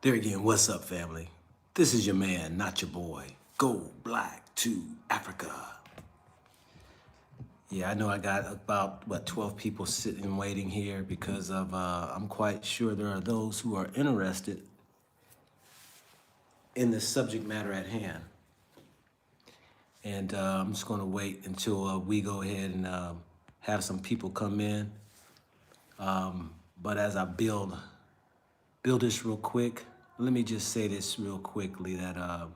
There again, what's up, family? This is your man, not your boy. Go black to Africa. Yeah, I know I got about, 12 people sitting waiting here because I'm quite sure there are those who are interested in the subject matter at hand. And I'm just gonna wait until we go ahead and have some people come in. But as I build this real quick, let me just say this real quickly that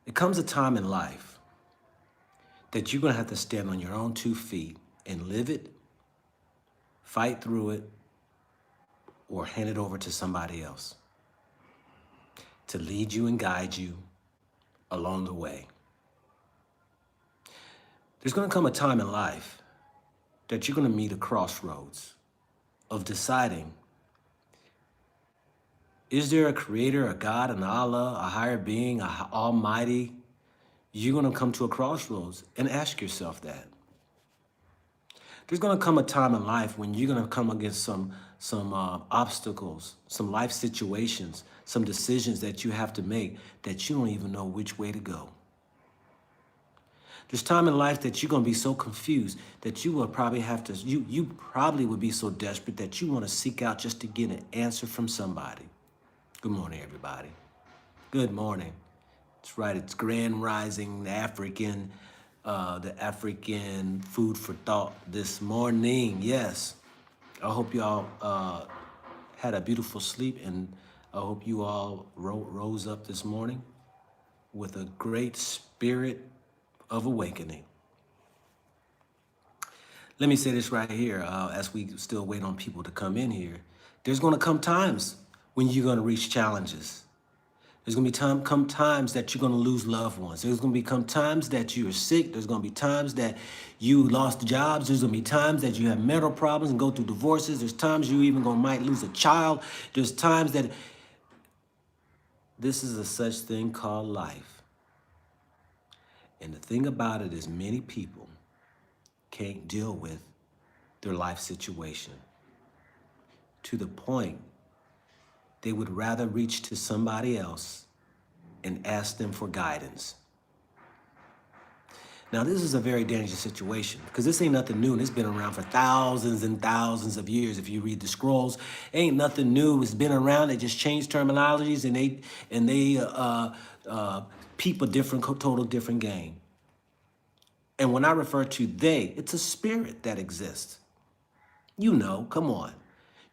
it comes a time in life that you're gonna have to stand on your own 2 feet and live it, fight through it, or hand it over to somebody else to lead you and guide you along the way. There's gonna come a time in life that you're gonna meet a crossroads of deciding, is there a creator, a God, an Allah, a higher being, a almighty? You're gonna come to a crossroads and ask yourself that. There's gonna come a time in life when you're gonna come against some obstacles, some life situations, some decisions that you have to make that you don't even know which way to go. There's time in life that you're gonna be so confused that you will probably have to, you probably would be so desperate that you wanna seek out just to get an answer from somebody. Good morning, everybody. Good morning. That's right, it's Grand Rising, the African food for thought this morning. Yes, I hope you all had a beautiful sleep, and I hope you all rose up this morning with a great spirit of awakening. Let me say this right here as we still wait on people to come in here. There's gonna come times when you're gonna reach challenges. There's gonna be come times that you're gonna lose loved ones. There's gonna become times that you're sick. There's gonna be times that you lost jobs. There's gonna be times that you have mental problems and go through divorces. There's times you even might lose a child. There's times that this is a such thing called life. And the thing about it is many people can't deal with their life situation to the point they would rather reach to somebody else and ask them for guidance. Now, this is a very dangerous situation because this ain't nothing new, and it's been around for thousands and thousands of years. If you read the scrolls, ain't nothing new. It's been around. They just changed terminologies, and they peep a total different game. And when I refer to they, it's a spirit that exists. You know, come on.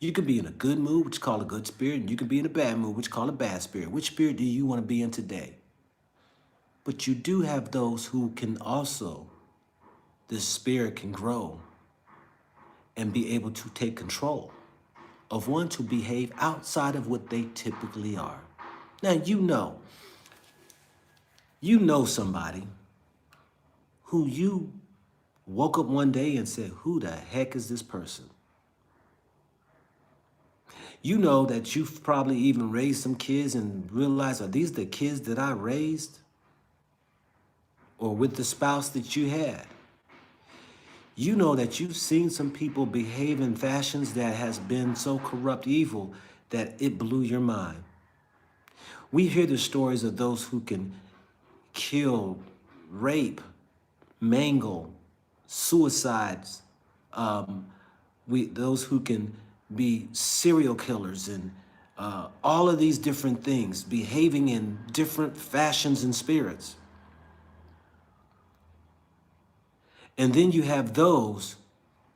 You could be in a good mood, which is called a good spirit, and you could be in a bad mood, which is called a bad spirit. Which spirit do you want to be in today? But you do have those who can also, this spirit can grow and be able to take control of one to behave outside of what they typically are. Now, you know somebody who you woke up one day and said, who the heck is this person? You know that you've probably even raised some kids and realized, are these the kids that I raised? Or with the spouse that you had? You know that you've seen some people behave in fashions that has been so corrupt evil that it blew your mind. We hear the stories of those who can kill, rape, mangle, suicides, those who can be serial killers and all of these different things, behaving in different fashions and spirits. And then you have those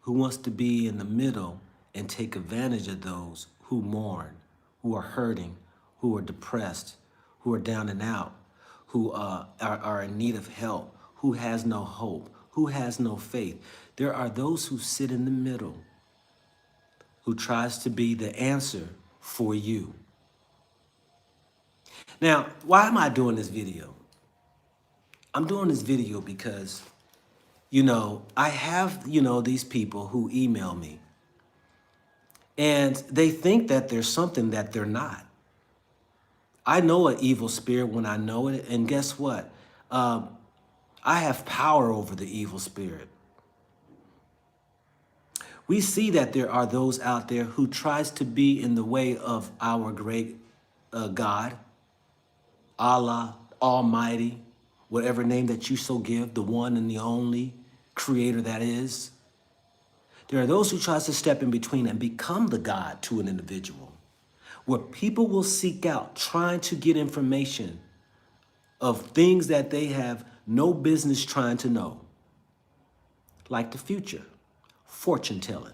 who wants to be in the middle and take advantage of those who mourn, who are hurting, who are depressed, who are down and out, who are in need of help, who has no hope, who has no faith. There are those who sit in the middle, who tries to be the answer for you. Now, why am I doing this video? I'm doing this video because, I have, these people who email me and they think that there's something that they're not. I know an evil spirit when I know it, and guess what? I have power over the evil spirit. We see that there are those out there who tries to be in the way of our great God, Allah, Almighty, whatever name that you so give, the one and the only creator that is. There are those who tries to step in between and become the God to an individual, where people will seek out trying to get information of things that they have no business trying to know, like the future, fortune telling.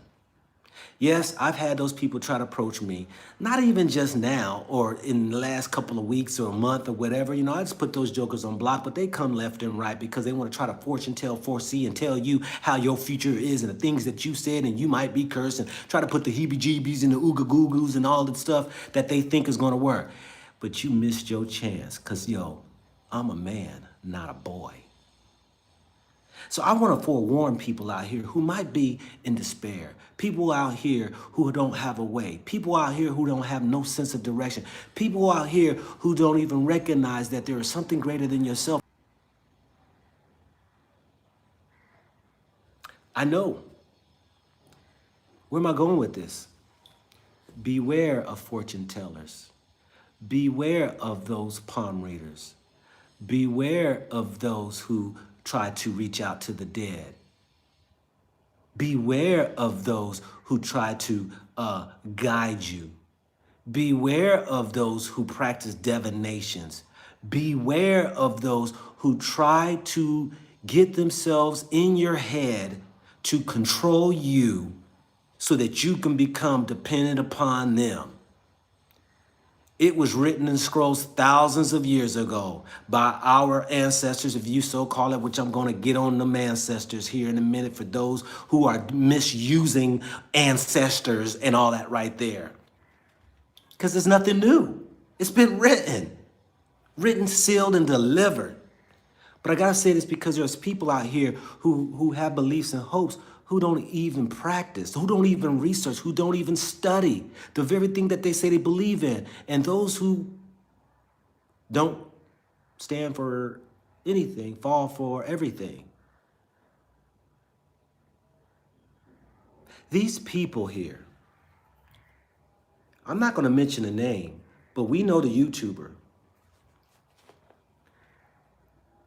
Yes, I've had those people try to approach me, not even just now or in the last couple of weeks or a month or whatever. You know, I just put those jokers on block, but they come left and right because they want to try to fortune tell, foresee, and tell you how your future is and the things that you said and you might be cursed and try to put the heebie-jeebies and the ooga-goo-goos and all the stuff that they think is going to work. But you missed your chance because, yo, I'm a man, not a boy. So I want to forewarn people out here who might be in despair, people out here who don't have a way, people out here who don't have no sense of direction, people out here who don't even recognize that there is something greater than yourself. I know. Where am I going with this? Beware of fortune tellers. Beware of those palm readers. Beware of those who try to reach out to the dead. Beware of those who try to guide you. Beware of those who practice divinations. Beware of those who try to get themselves in your head to control you so that you can become dependent upon them. It was written in scrolls thousands of years ago by our ancestors, if you so call it, which I'm going to get on them ancestors here in a minute for those who are misusing ancestors and all that right there. Because there's nothing new. It's been written, sealed, and delivered. But I got to say this because there's people out here who have beliefs and hopes who don't even practice, who don't even research, who don't even study the very thing that they say they believe in. And those who don't stand for anything fall for everything. These people here, I'm not going to mention a name, but we know the YouTuber.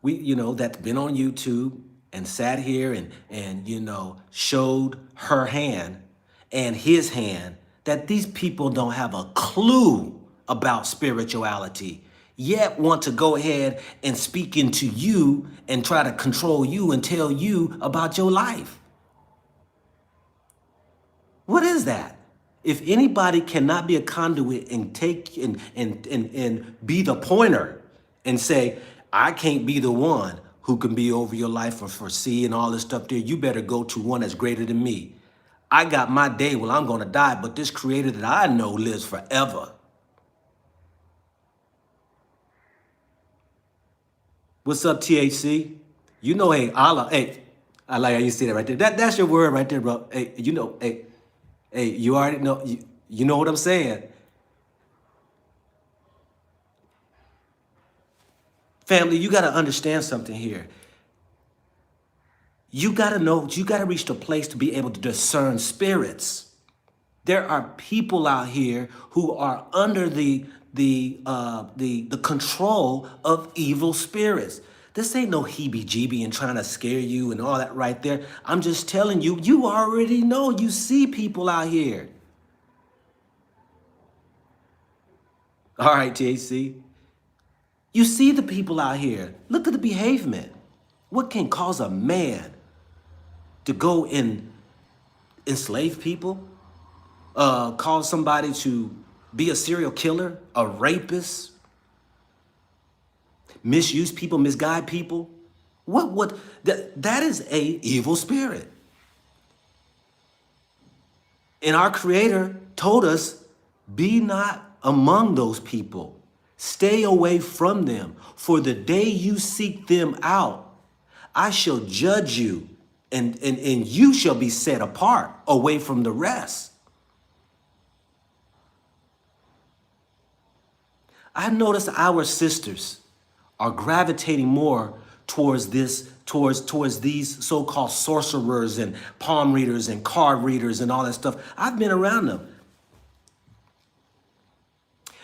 That's been on YouTube and sat here and showed her hand and his hand that these people don't have a clue about spirituality, yet want to go ahead and speak into you and try to control you and tell you about your life. What is that? If anybody cannot be a conduit and take and be the pointer and say, I can't be the one who can be over your life or foresee and all this stuff there, you better go to one that's greater than me. I got my day, well, I'm going to die, but this creator that I know lives forever. What's up, THC? Hey, Allah, hey, I like how you say that right there. That's your word right there, bro. Hey, hey, you already know, you know what I'm saying. Family, you got to understand something here. You got to know, you got to reach the place to be able to discern spirits. There are people out here who are under the control of evil spirits. This ain't no heebie-jeebie and trying to scare you and all that right there. I'm just telling you, you already know. You see people out here. All right, JC. You see the people out here. Look at the behavior. What can cause a man to go and enslave people? Cause somebody to be a serial killer, a rapist, misuse people, misguide people? That is a evil spirit. And our Creator told us, be not among those people. Stay away from them. For the day you seek them out, I shall judge you, and you shall be set apart away from the rest. I notice our sisters are gravitating more towards towards these so-called sorcerers and palm readers and card readers and all that stuff. I've been around them.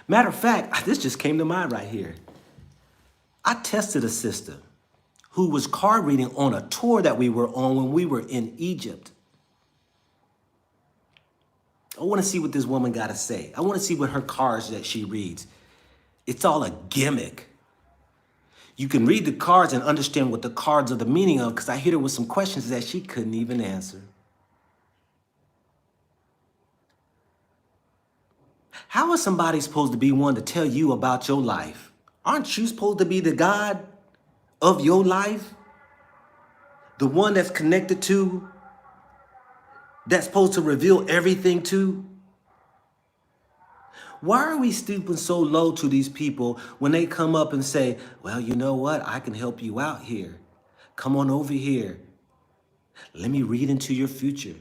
Matter of fact, this just came to mind right here. I tested a sister who was card reading on a tour that we were on when we were in Egypt. I want to see what this woman got to say. I want to see what her cards that she reads. It's all a gimmick. You can read the cards and understand what the cards are the meaning of, because I hit her with some questions that she couldn't even answer. How is somebody supposed to be one to tell you about your life? Aren't you supposed to be the God of your life? The one that's connected to, that's supposed to reveal everything to? Why are we stooping so low to these people when they come up and say, well, you know what? I can help you out here. Come on over here. Let me read into your future.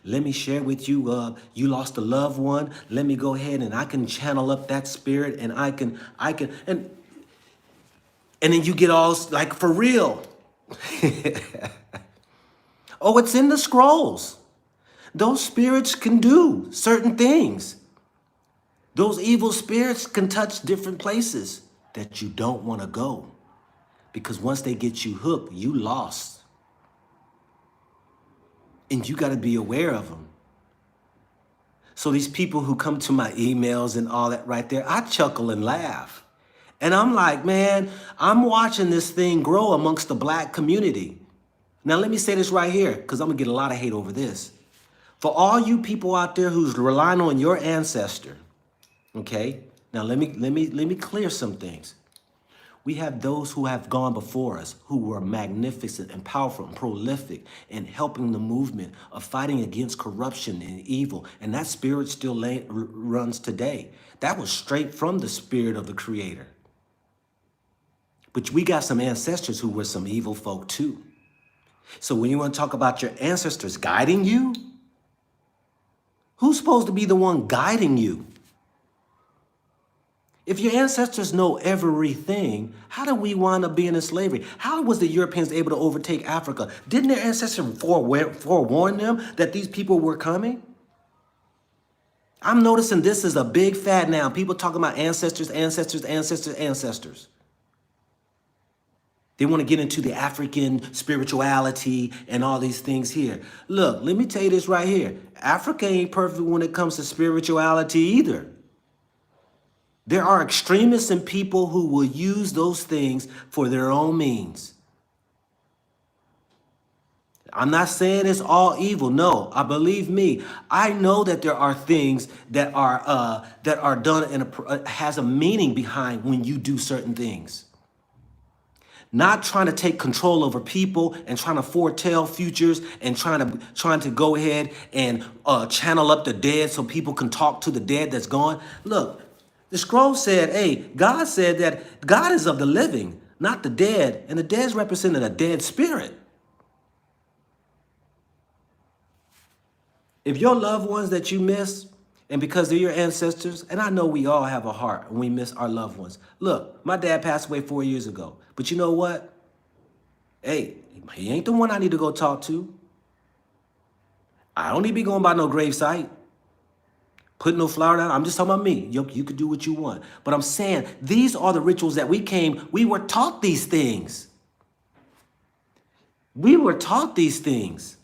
Let me share with you, you lost a loved one. Let me go ahead and I can channel up that spirit and and then you get all like, for real. Oh, it's in the scrolls. Those spirits can do certain things. Those evil spirits can touch different places that you don't want to go. Because once they get you hooked, you lost. And you got to be aware of them. So these people who come to my emails and all that right there, I chuckle and laugh. And I'm like, man, I'm watching this thing grow amongst the Black community. Now, let me say this right here, because I'm going to get a lot of hate over this. For all you people out there who's relying on your ancestor, okay? Now, let me clear some things. We have those who have gone before us who were magnificent and powerful and prolific in helping the movement of fighting against corruption and evil. And that spirit still runs today. That was straight from the spirit of the Creator. But we got some ancestors who were some evil folk too. So when you want to talk about your ancestors guiding you, who's supposed to be the one guiding you? If your ancestors know everything, how did we wind up being in slavery? How was the Europeans able to overtake Africa? Didn't their ancestors forewarn them that these people were coming? I'm noticing this is a big fad now. People talking about ancestors, ancestors, ancestors, ancestors. They want to get into the African spirituality and all these things here. Look, let me tell you this right here. Africa ain't perfect when it comes to spirituality either. There are extremists and people who will use those things for their own means. I'm not saying it's all evil. No, believe me. I know that there are things that are done and has a meaning behind when you do certain things. Not trying to take control over people and trying to foretell futures and trying to go ahead and channel up the dead so people can talk to the dead that's gone. Look. The scroll said, hey, God said that God is of the living, not the dead. And the dead is representing a dead spirit. If your loved ones that you miss, and because they're your ancestors, and I know we all have a heart when we miss our loved ones. Look, my dad passed away 4 years ago. But you know what? Hey, he ain't the one I need to go talk to. I don't need to be going by no gravesite. Put no flower down. I'm just talking about me. You could do what you want. But I'm saying these are the rituals that we were taught these things. We were taught these things.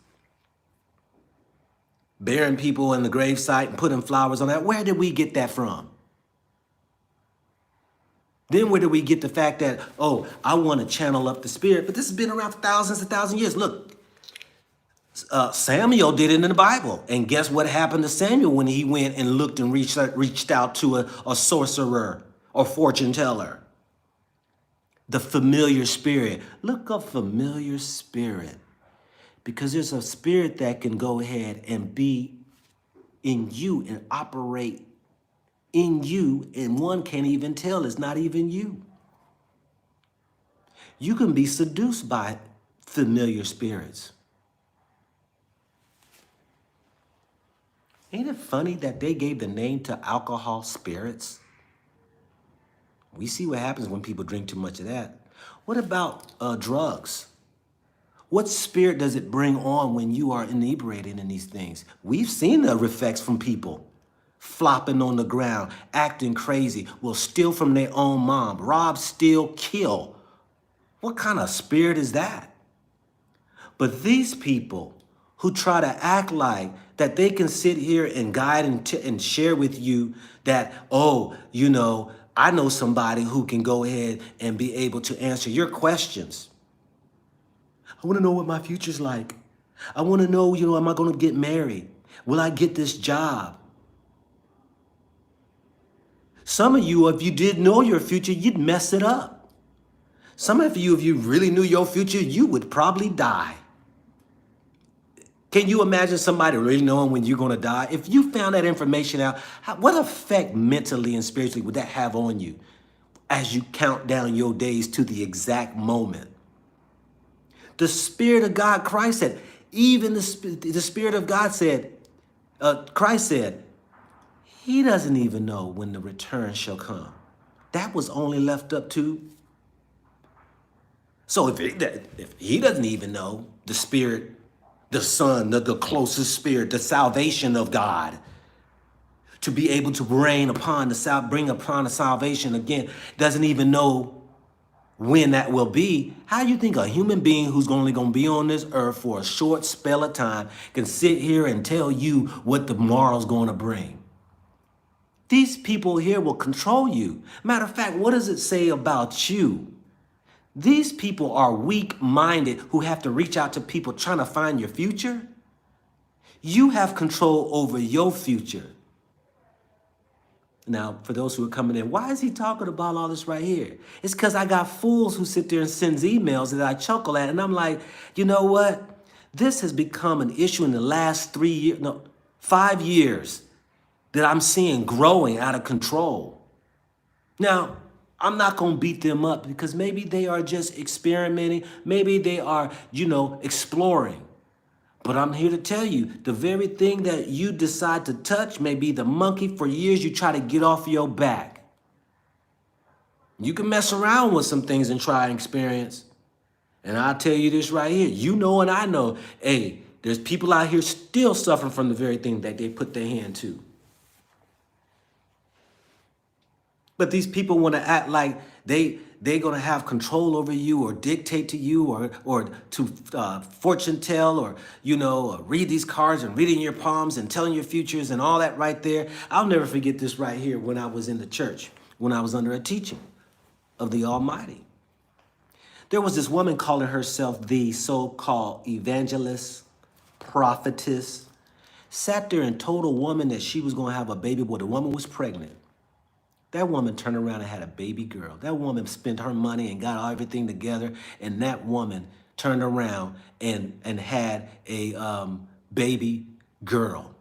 Burying people in the gravesite and putting flowers on that. Where did we get that from? Then where did we get the fact that, oh, I want to channel up the spirit? But this has been around for thousands and thousands of years. Look. Samuel did it in the Bible. And guess what happened to Samuel when he went and looked and reached out to a sorcerer or fortune teller? The familiar spirit. Look up familiar spirit. Because there's a spirit that can go ahead and be in you and operate in you. And one can't even tell it's not even you. You can be seduced by familiar spirits. Ain't it funny that they gave the name to alcohol spirits? We see what happens when people drink too much of that. What about drugs? What spirit does it bring on when you are inebriated in these things? We've seen the effects from people flopping on the ground, acting crazy, will steal from their own mom, rob, steal, kill. What kind of spirit is that? But these people who try to act like that they can sit here and guide and share with you that, oh, you know, I know somebody who can go ahead and be able to answer your questions. I want to know what my future's like. I want to know, you know, am I going to get married? Will I get this job? Some of you, if you did know your future, you'd mess it up. Some of you, if you really knew your future, you would probably die. Can you imagine somebody really knowing when you're going to die? If you found that information out, what effect mentally and spiritually would that have on you as you count down your days to the exact moment? The Spirit of God, Christ said, even the Spirit of God said, Christ said, he doesn't even know when the return shall come. That was only left up to. So if he doesn't even know, the Spirit, the Son, the closest Spirit, the salvation of God, to be able to bring upon the salvation again, doesn't even know when that will be. How do you think a human being who's only going to be on this earth for a short spell of time can sit here and tell you what tomorrow's going to bring? These people here will control you. Matter of fact, what does it say about you? These people are weak-minded who have to reach out to people trying to find your future. You have control over your future. Now, for those who are coming in, why is he talking about all this right here? It's because I got fools who sit there and sends emails that I chuckle at, and I'm like, you know what? This has become an issue in the last 5 years that I'm seeing growing out of control. Now, I'm not going to beat them up because maybe they are just experimenting. Maybe they are, exploring. But I'm here to tell you, the very thing that you decide to touch may be the monkey for years you try to get off your back. You can mess around with some things and try and experience. And I'll tell you this right here. You know and I know, hey, there's people out here still suffering from the very thing that they put their hand to. But these people want to act like they're going to have control over you or dictate to you or to fortune tell or, read these cards and reading your palms and telling your futures and all that right there. I'll never forget this right here when I was in the church, when I was under a teaching of the Almighty. There was this woman calling herself the so-called evangelist, prophetess, sat there and told a woman that she was going to have a baby boy. The woman was pregnant. That woman turned around and had a baby girl. That woman spent her money and got everything together, and that woman turned around and had a baby girl.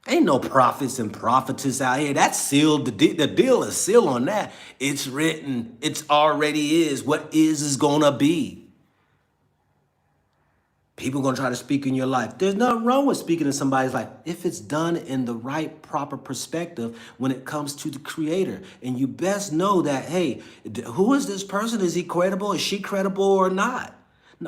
Ain't no prophets and prophetess out here. That's sealed. The deal is sealed on that. It's written. It's already is. What is going to be. People are going to try to speak in your life. There's nothing wrong with speaking in somebody's life if it's done in the right, proper perspective when it comes to the Creator. And you best know that, hey, who is this person? Is he credible? Is she credible or not?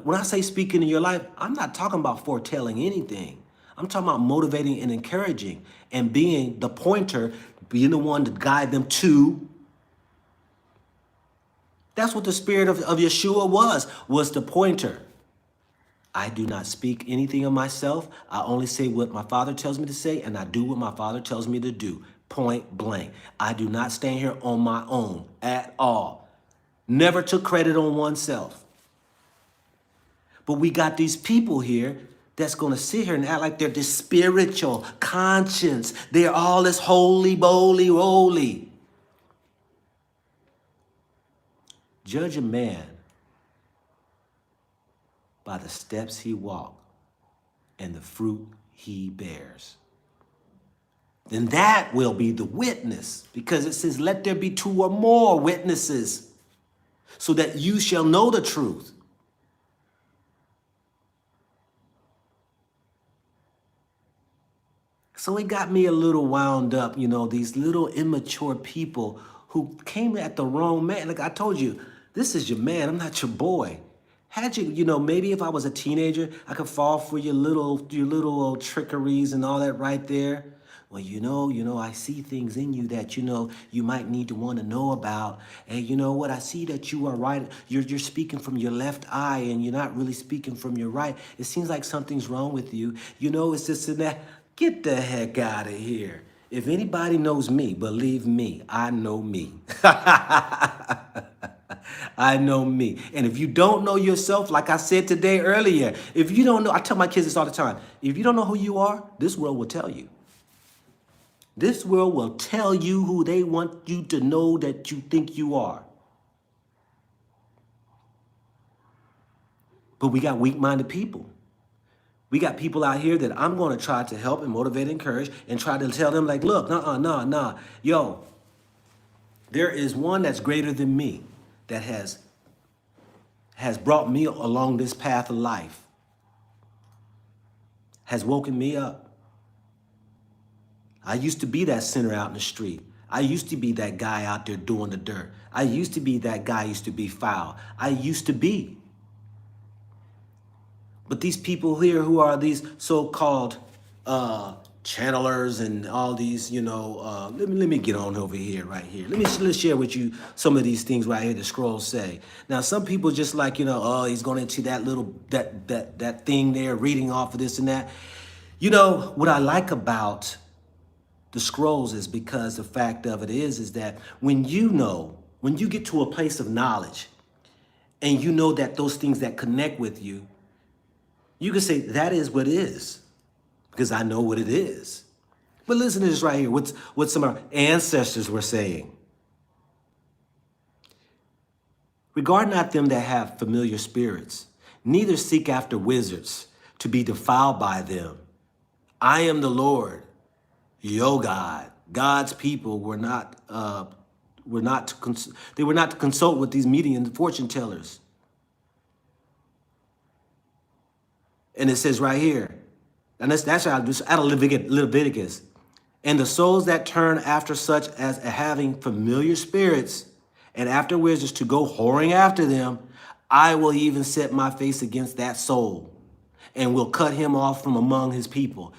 When I say speaking in your life, I'm not talking about foretelling anything. I'm talking about motivating and encouraging and being the pointer, being the one to guide them to. That's what the spirit of Yeshua was the pointer. I do not speak anything of myself. I only say what my Father tells me to say, and I do what my Father tells me to do, point blank. I do not stand here on my own at all. Never took credit on oneself. But we got these people here that's going to sit here and act like they're this spiritual conscience. They're all this holy, boly, roly. Judge a man by the steps he walks and the fruit he bears. Then that will be the witness, because it says, let there be 2 or more witnesses so that you shall know the truth. So it got me a little wound up, these little immature people who came at the wrong man. Like I told you, this is your man. I'm not your boy. Had you, maybe if I was a teenager, I could fall for your little old trickeries and all that right there. Well, I see things in you that, you might need to want to know about. And you know what? I see that you are right. You're speaking from your left eye and you're not really speaking from your right. It seems like something's wrong with you. It's just in that. Get the heck out of here. If anybody knows me, believe me, I know me. I know me. And if you don't know yourself, like I said today earlier, if you don't know, I tell my kids this all the time. If you don't know who you are, this world will tell you. This world will tell you who they want you to know that you think you are. But we got weak-minded people. We got people out here that I'm going to try to help and motivate and encourage and try to tell them like, look, nah. Yo, there is one that's greater than me that has brought me along this path of life, has woken me up. I used to be that sinner out in the street. I used to be that guy out there doing the dirt. I used to be that guy used to be foul. I used to be. But these people here who are these so-called channelers and all these, let me get on over here, right here. Let's share with you some of these things right here the scrolls say. Now, some people just like, he's going into that little, that thing there, reading off of this and that. What I like about the scrolls is because the fact of it is that when you get to a place of knowledge and you know that those things that connect with you, you can say that is what it is because I know what it is. But listen to this right here, what some of our ancestors were saying. Regard not them that have familiar spirits, neither seek after wizards to be defiled by them. I am the Lord, your God. God's people were not to consult with these mediums and fortune tellers. And it says right here, and that's out of Leviticus. And the souls that turn after such as having familiar spirits and after wizards to go whoring after them, I will even set my face against that soul and will cut him off from among his people.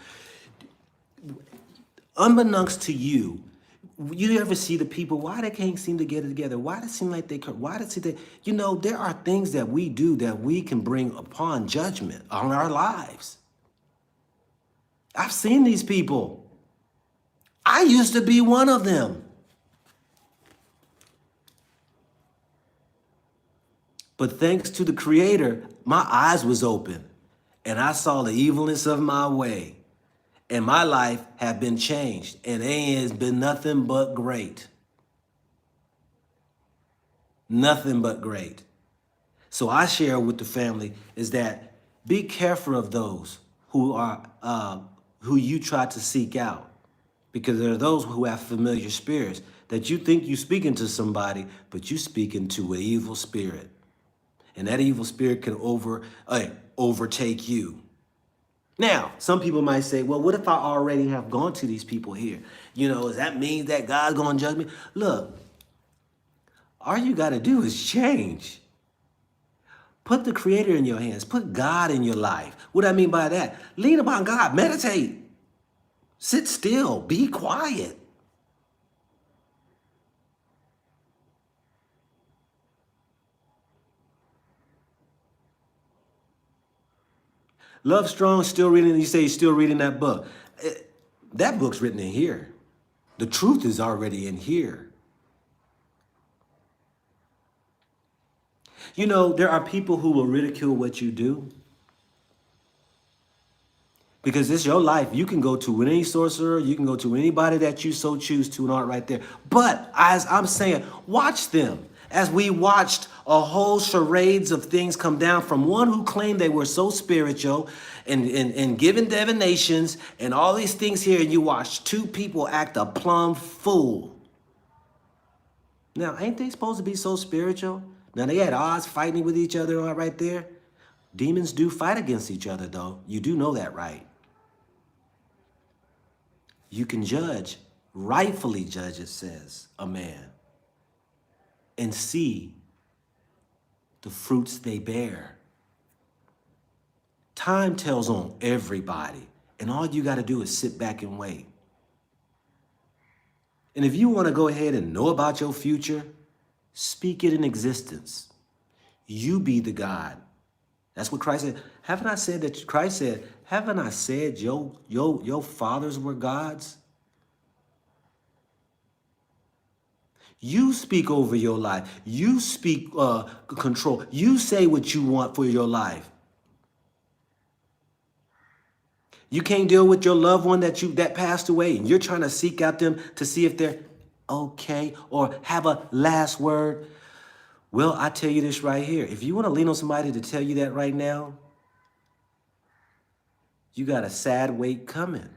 Unbeknownst to you, you ever see the people, why they can't seem to get it together? Why does it seem like there are things that we do that we can bring upon judgment on our lives. I've seen these people. I used to be one of them. But thanks to the Creator, my eyes was open and I saw the evilness of my way. And my life have been changed, and it has been nothing but great. Nothing but great. So I share with the family is that be careful of those who you try to seek out, because there are those who have familiar spirits that you think you're speaking to somebody, but you're speaking to an evil spirit, and that evil spirit can overtake you. Now, some people might say, well, what if I already have gone to these people here? Does that mean that God's going to judge me? Look, all you got to do is change. Put the Creator in your hands. Put God in your life. What do I mean by that? Lean upon God. Meditate. Sit still. Be quiet. Love Strong, still reading, you say you're still reading that book. That book's written in here. The truth is already in here. There are people who will ridicule what you do because it's your life. You can go to any sorcerer, you can go to anybody that you so choose to and aren't right there. But as I'm saying, watch them. As we watched a whole charades of things come down from one who claimed they were so spiritual and given divinations and all these things here, and you watched two people act a plumb fool. Now, ain't they supposed to be so spiritual? Now, they had odds fighting with each other right there. Demons do fight against each other, though. You do know that, right? You can judge, rightfully judge, it says, a man. and see the fruits they bear. Time tells on everybody, and all you got to do is sit back and wait. And if you want to go ahead and know about your future, speak it in existence. You be the God. That's what Christ said. Haven't I said that? Christ said, haven't I said your fathers were gods? You speak over your life. You speak control. You say what you want for your life. You can't deal with your loved one that passed away, and you're trying to seek out them to see if they're okay or have a last word. Well, I tell you this right here. If you want to lean on somebody to tell you that right now, you got a sad wait coming.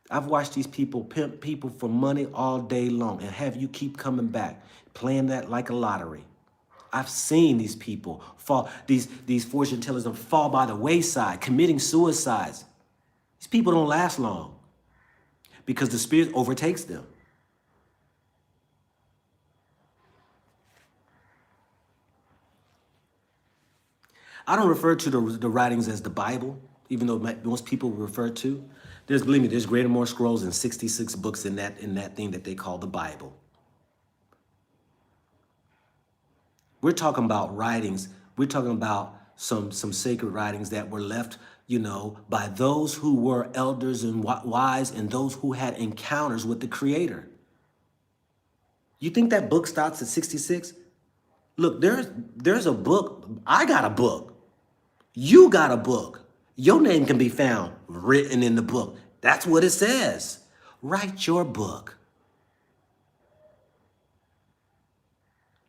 I've watched these people pimp people for money all day long and have you keep coming back, playing that like a lottery. I've seen these people fall, these fortune tellers fall by the wayside, committing suicides. These people don't last long because the spirit overtakes them. I don't refer to the writings as the Bible, even though most people refer to. Believe me, there's greater more scrolls and 66 books in that thing that they call the Bible. We're talking about writings. We're talking about some sacred writings that were left, by those who were elders and wise and those who had encounters with the Creator. You think that book stops at 66? Look, there's a book. I got a book. You got a book. Your name can be found written in the book. That's what it says. Write your book.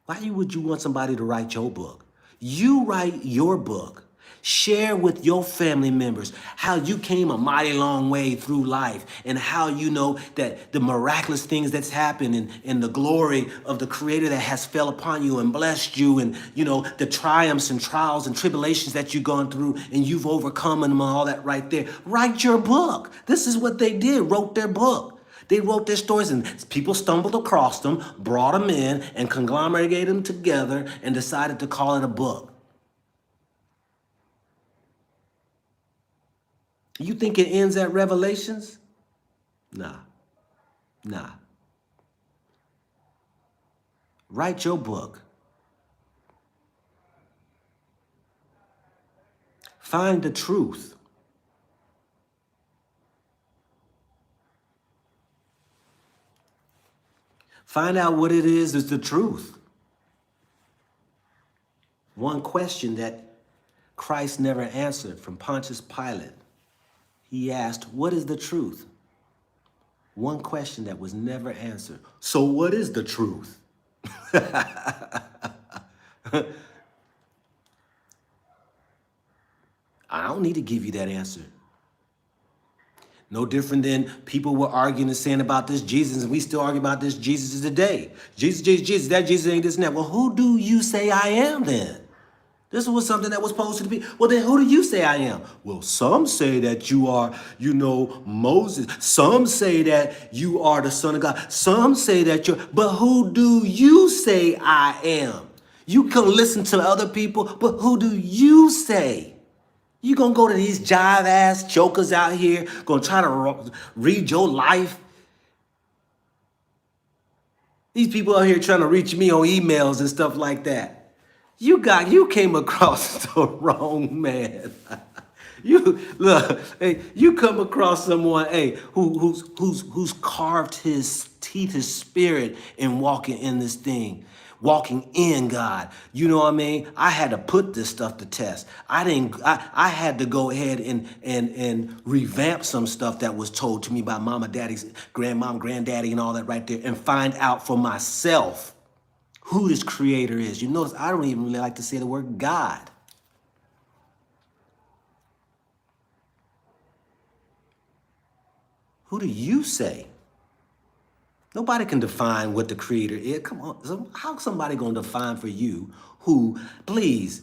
Why would you want somebody to write your book? You write your book. Share with your family members how you came a mighty long way through life and how you know that the miraculous things that's happened and the glory of the Creator that has fell upon you and blessed you and, the triumphs and trials and tribulations that you've gone through and you've overcome them and all that right there. Write your book. This is what they did, wrote their book. They wrote their stories and people stumbled across them, brought them in and conglomerated them together and decided to call it a book. You think it ends at Revelations? Nah. Write your book. Find the truth. Find out what it is the truth. One question that Christ never answered from Pontius Pilate. He asked, what is the truth? One question that was never answered. So what is the truth? I don't need to give you that answer. No different than people were arguing and saying about this Jesus, and we still argue about this Jesus today. Jesus, that Jesus ain't this and that. Well, who do you say I am then? This was something that was supposed to be. Well, then who do you say I am? Well, some say that you are, Moses. Some say that you are the Son of God. Some say that but who do you say I am? You can listen to other people, but who do you say? You gonna go to these jive-ass jokers out here, gonna try to read your life? These people out here trying to reach me on emails and stuff like that. You came across the wrong man. You come across someone, who's carved his teeth, his spirit in walking in this thing, walking in God. You know what I mean? I had to put this stuff to test. I had to go ahead and revamp some stuff that was told to me by mama, daddy's grandmom, granddaddy, and all that right there, and find out for myself who this Creator is. You notice I don't even really like to say the word God. Who do you say? Nobody can define what the Creator is. Come on, so how's somebody going to define for you who, please?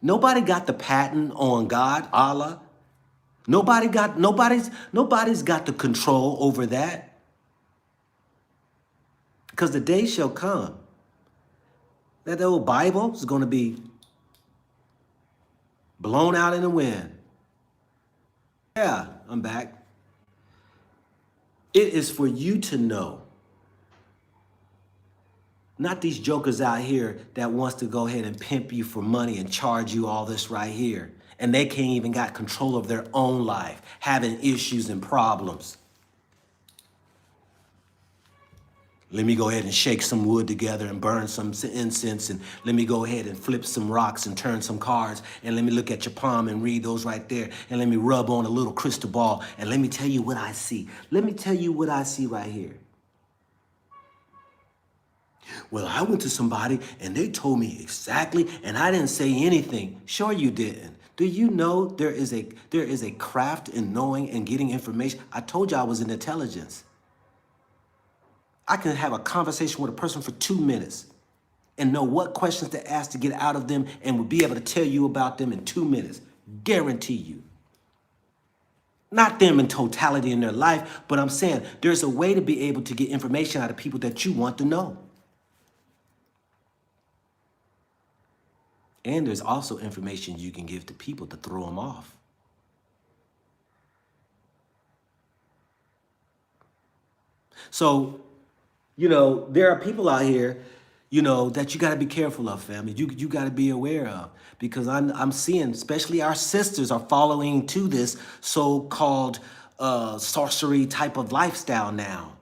Nobody got the patent on God, Allah. Nobody's got the control over that. Because the day shall come that the old Bible is going to be blown out in the wind. Yeah, I'm back. It is for you to know. Not these jokers out here that wants to go ahead and pimp you for money and charge you all this right here. And they can't even got control of their own life, having issues and problems. Let me go ahead and shake some wood together and burn some incense, and let me go ahead and flip some rocks and turn some cards, and let me look at your palm and read those right there, and let me rub on a little crystal ball, and let me tell you what I see. Let me tell you what I see right here. Well, I went to somebody and they told me exactly, and I didn't say anything. Sure you didn't. Do you know there is a craft in knowing and getting information? I told you I was in intelligence. I can have a conversation with a person for 2 minutes and know what questions to ask to get out of them and will be able to tell you about them in 2 minutes. Guarantee you. Not them in totality in their life, but I'm saying there's a way to be able to get information out of people that you want to know. And there's also information you can give to people to throw them off. So, there are people out here, that you got to be careful of, family. You got to be aware of, because I'm seeing, especially our sisters are following to this so-called sorcery type of lifestyle now.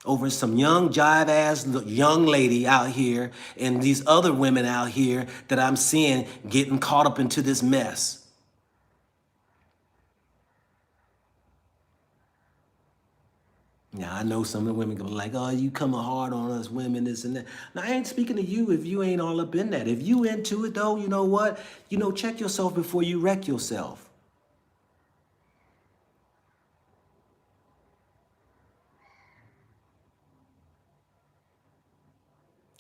Over some young jive-ass young lady out here and these other women out here that I'm seeing getting caught up into this mess. Now, I know some of the women go like, oh, you coming hard on us women, this and that. Now, I ain't speaking to you if you ain't all up in that. If you into it, though, you know what? Check yourself before you wreck yourself.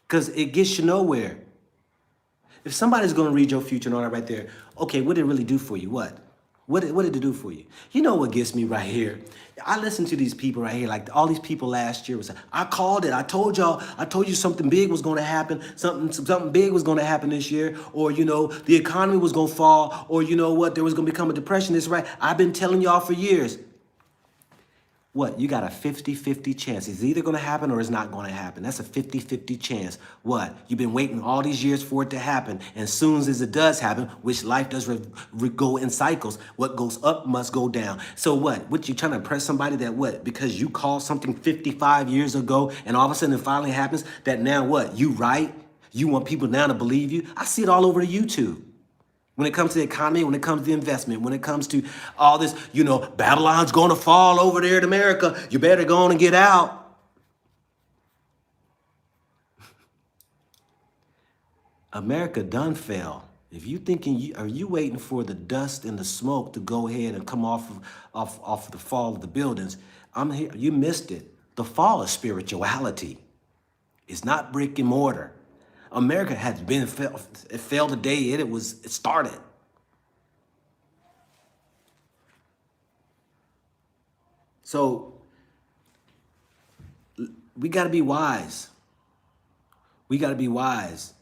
Because it gets you nowhere. If somebody's going to read your future and all that right there, okay, what did it really do for you? What? What did it do for you? You know what gets me right here? I listen to these people right here, like all these people last year was, I called it. I told you something big was going to happen. Something big was going to happen this year. Or, the economy was going to fall. Or, there was going to become a depression. This right. I've been telling y'all for years. What? You got a 50-50 chance. It's either going to happen or it's not going to happen. That's a 50-50 chance. What? You've been waiting all these years for it to happen. And as soon as it does happen, which life does go in cycles, what goes up must go down. So what? What, you trying to impress somebody that what? Because you called something 55 years ago and all of a sudden it finally happens, that now what? You right? You want people now to believe you? I see it all over YouTube. When it comes to the economy, when it comes to investment, when it comes to all this, Babylon's going to fall over there in America. You better go on and get out. America done fell. If you thinking, are you waiting for the dust and the smoke to go ahead and come off of the fall of the buildings? I'm here. You missed it. The fall of spirituality. It's not brick and mortar. America has been, it fell the day it started. So we got to be wise. We got to be wise.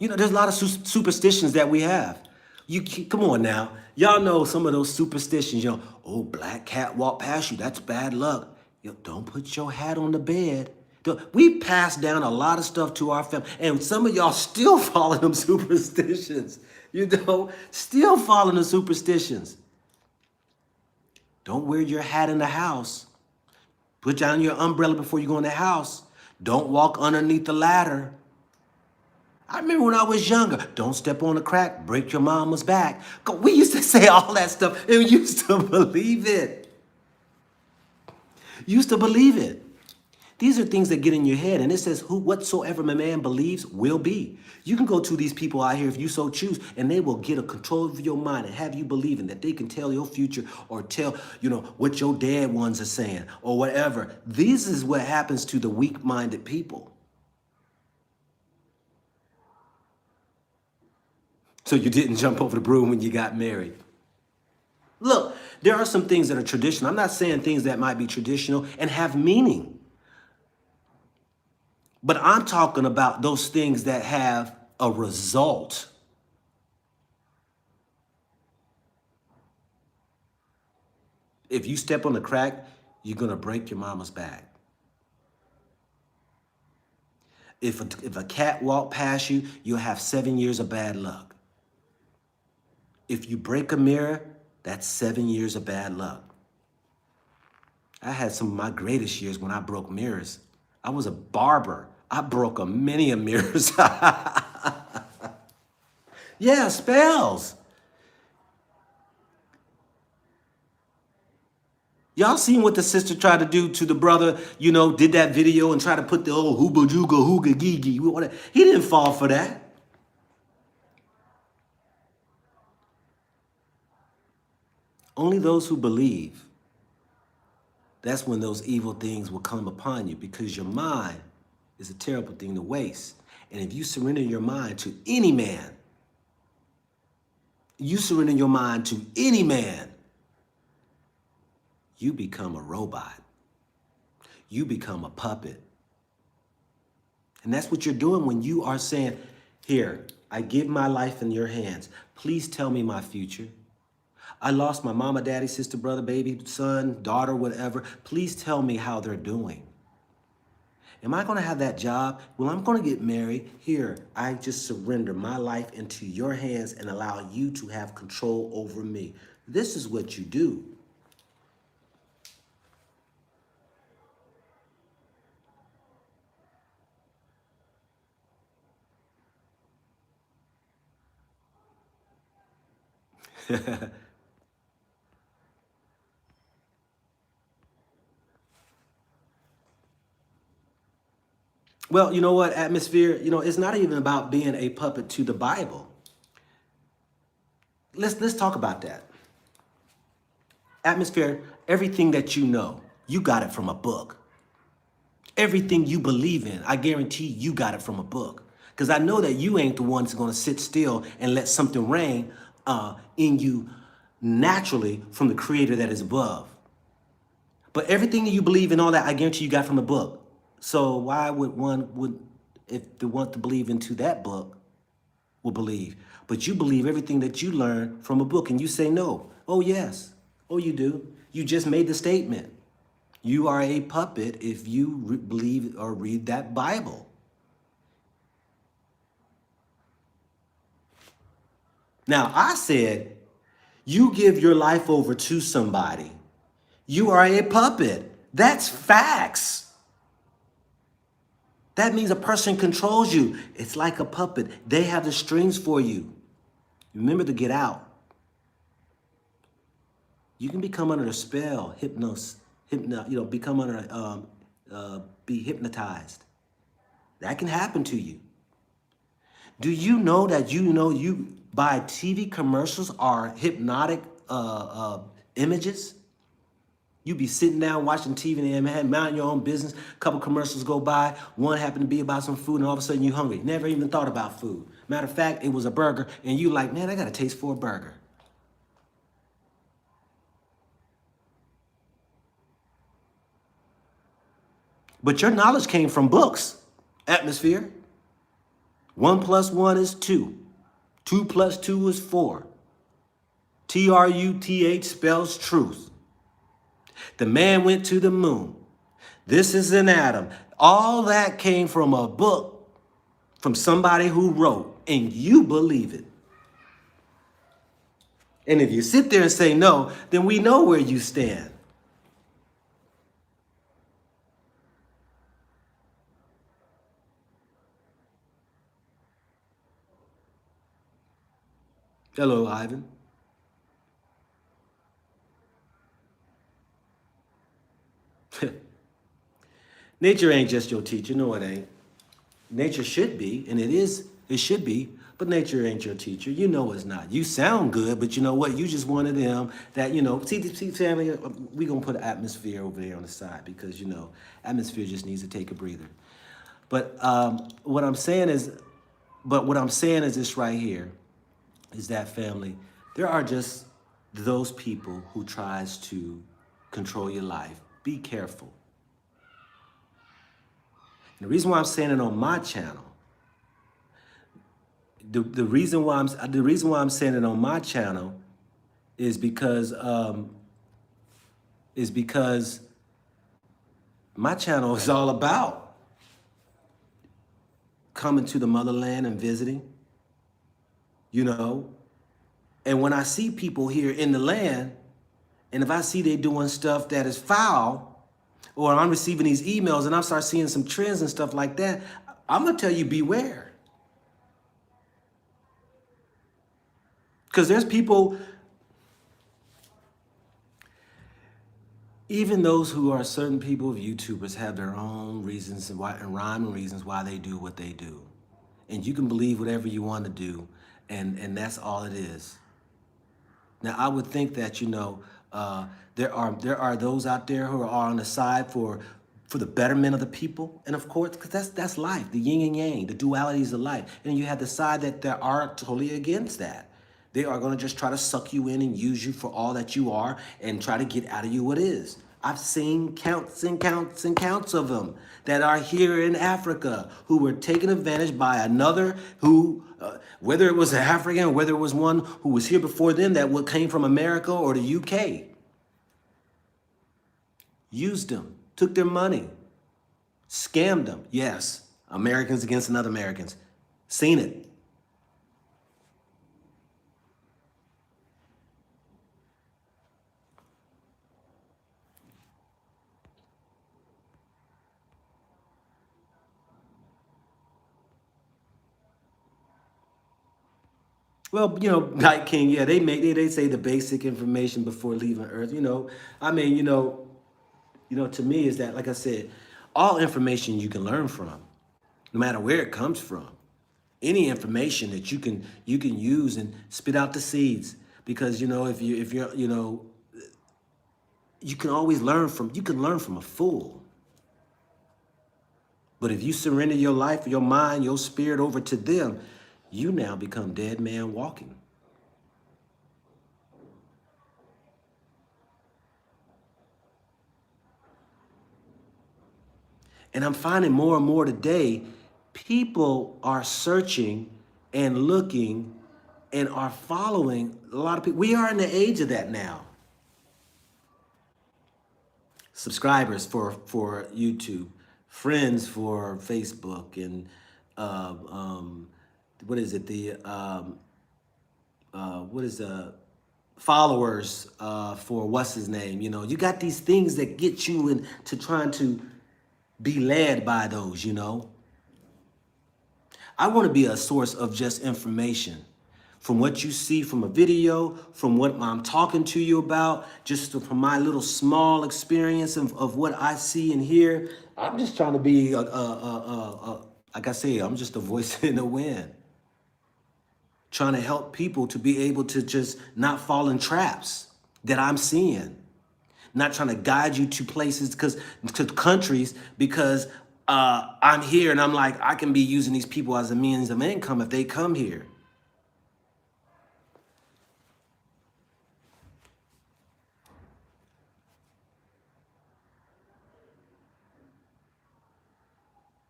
There's a lot of superstitions that we have. Come on now. Y'all know some of those superstitions, oh, black cat walk past you. That's bad luck. Don't put your hat on the bed. We passed down a lot of stuff to our family, and some of y'all still following them superstitions. Still following the superstitions. Don't wear your hat in the house. Put down your umbrella before you go in the house. Don't walk underneath the ladder. I remember when I was younger, don't step on the crack, break your mama's back. We used to say all that stuff and we used to believe it. Used to believe it. These are things that get in your head, and it says, whatsoever a man believes will be. You can go to these people out here if you so choose, and they will get a control of your mind and have you believing that they can tell your future or tell, what your dead ones are saying or whatever. This is what happens to the weak-minded people. So you didn't jump over the broom when you got married. Look, there are some things that are traditional. I'm not saying things that might be traditional and have meaning. But I'm talking about those things that have a result. If you step on the crack, you're going to break your mama's back. If a cat walk past you, you'll have 7 years of bad luck. If you break a mirror, that's 7 years of bad luck. I had some of my greatest years when I broke mirrors. I was a barber. I broke a many of mirrors. Yeah, spells. Y'all seen what the sister tried to do to the brother, you know, did that video and try to put the old hooba juga hooga gigi. He didn't fall for that. Only those who believe, that's when those evil things will come upon you, because your mind is a terrible thing to waste. And if you surrender your mind to any man, you surrender your mind to any man, you become a robot. You become a puppet. And that's what you're doing when you are saying, here, I give my life in your hands. Please tell me my future. I lost my mama, daddy, sister, brother, baby, son, daughter, whatever. Please tell me how they're doing. Am I going to have that job? Well, I'm going to get married. Here, I just surrender my life into your hands and allow you to have control over me. This is what you do. Well, you know what, atmosphere, you know, it's not even about being a puppet to the Bible. Let's talk about that. Atmosphere, everything that you know, you got it from a book. Everything you believe in, I guarantee you got it from a book. Because I know that you ain't the one that's going to sit still and let something rain in you naturally from the creator that is above. But everything that you believe in, all that, I guarantee you got from the book. So why would if they want to believe into that book, will believe? But you believe everything that you learn from a book and you say no. Oh, yes. Oh, you do. You just made the statement. You are a puppet if you believe or read that Bible. Now, I said, you give your life over to somebody. You are a puppet. That's facts. That means a person controls you. It's like a puppet. They have the strings for you. Remember to get out. You can become under a spell, become under, be hypnotized. That can happen to you. Do you know that you buy TV commercials are hypnotic images? You be sitting down watching TV and mind your own business. A couple commercials go by. One happened to be about some food, and all of a sudden you're hungry. Never even thought about food. Matter of fact, it was a burger, and you like, man, I got a taste for a burger. But your knowledge came from books, atmosphere. 1 + 1 is 2. 2 + 2 is 4. TRUTH spells truth. The man went to the moon. This is an atom. All that came from a book, from somebody who wrote, and you believe it. And if you sit there and say no, then we know where you stand. Hello, Ivan. Nature ain't just your teacher. No, it ain't. Nature should be, and it should be, but nature ain't your teacher. You know it's not. You sound good, but you know what? You just one of them that, see family, we going to put an atmosphere over there on the side because, atmosphere just needs to take a breather. But what I'm saying is this right here, is that family, there are just those people who tries to control your life. Be careful. And the reason why I'm saying it on my channel, the reason why I'm saying it on my channel is because my channel is all about coming to the motherland and visiting, you know. And when I see people here in the land, and if I see they doing stuff that is foul, or I'm receiving these emails and I start seeing some trends and stuff like that, I'm gonna tell you beware. Because there's people, even those who are certain people, YouTubers, have their own reasons and rhyme and reasons why they do what they do. And you can believe whatever you want to do, and that's all it is. Now, I would think that, you know, there are those out there who are on the side for the betterment of the people, and of course, because that's life, the yin and yang, the dualities of life. And you have the side that there are totally against that. They are going to just try to suck you in and use you for all that you are and try to get out of you what is. I've seen counts and counts and counts of them that are here in Africa who were taken advantage by another who, whether it was an African or whether it was one who was here before them that came from America or the UK. Used them, took their money, scammed them. Yes, Americans against another Americans. Seen it. Well, you know, Night King, yeah, they say the basic information before leaving Earth. You know, I mean, to me is that, like I said, all information you can learn from, no matter where it comes from. Any information that you can use and spit out the seeds, because if you're you can always learn from a fool. But if you surrender your life, your mind, your spirit over to them, you now become dead man walking. And I'm finding more and more today, people are searching and looking and are following a lot of people. We are in the age of that now. Subscribers for YouTube, friends for Facebook, and what is it? Followers for what's his name? You got these things that get you into trying to be led by those. I want to be a source of just information. From what you see from a video, from what I'm talking to you about, just from my little small experience of what I see and hear, I'm just trying to be, like I say, I'm just a voice in the wind. Trying to help people to be able to just not fall in traps that I'm seeing. Not trying to guide you to places, to countries, because I'm here and I'm like, I can be using these people as a means of income if they come here.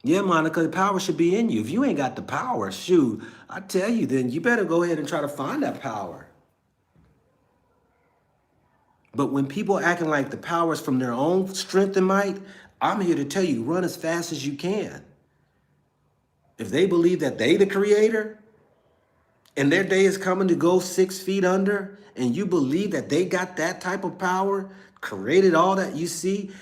Yeah, Monica, the power should be in you. If you ain't got the power, shoot, I tell you, then you better go ahead and try to find that power. But when people are acting like the power is from their own strength and might, I'm here to tell you, run as fast as you can. If they believe that they the creator and their day is coming to go 6 feet under, and you believe that they got that type of power, created all that you see,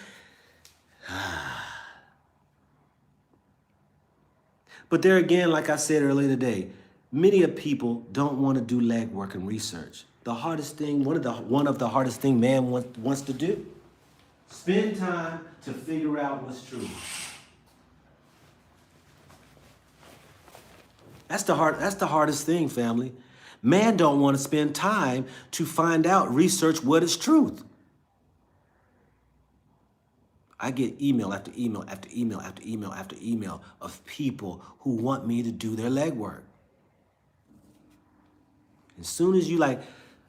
but there again, like I said earlier today, many of people don't want to do legwork and research. The hardest thing, one of the hardest thing man wants to do. Spend time to figure out what's true. That's the hardest thing, family. Man don't want to spend time to find out, research what is truth. I get email after email after email after email after email of people who want me to do their legwork. As soon as you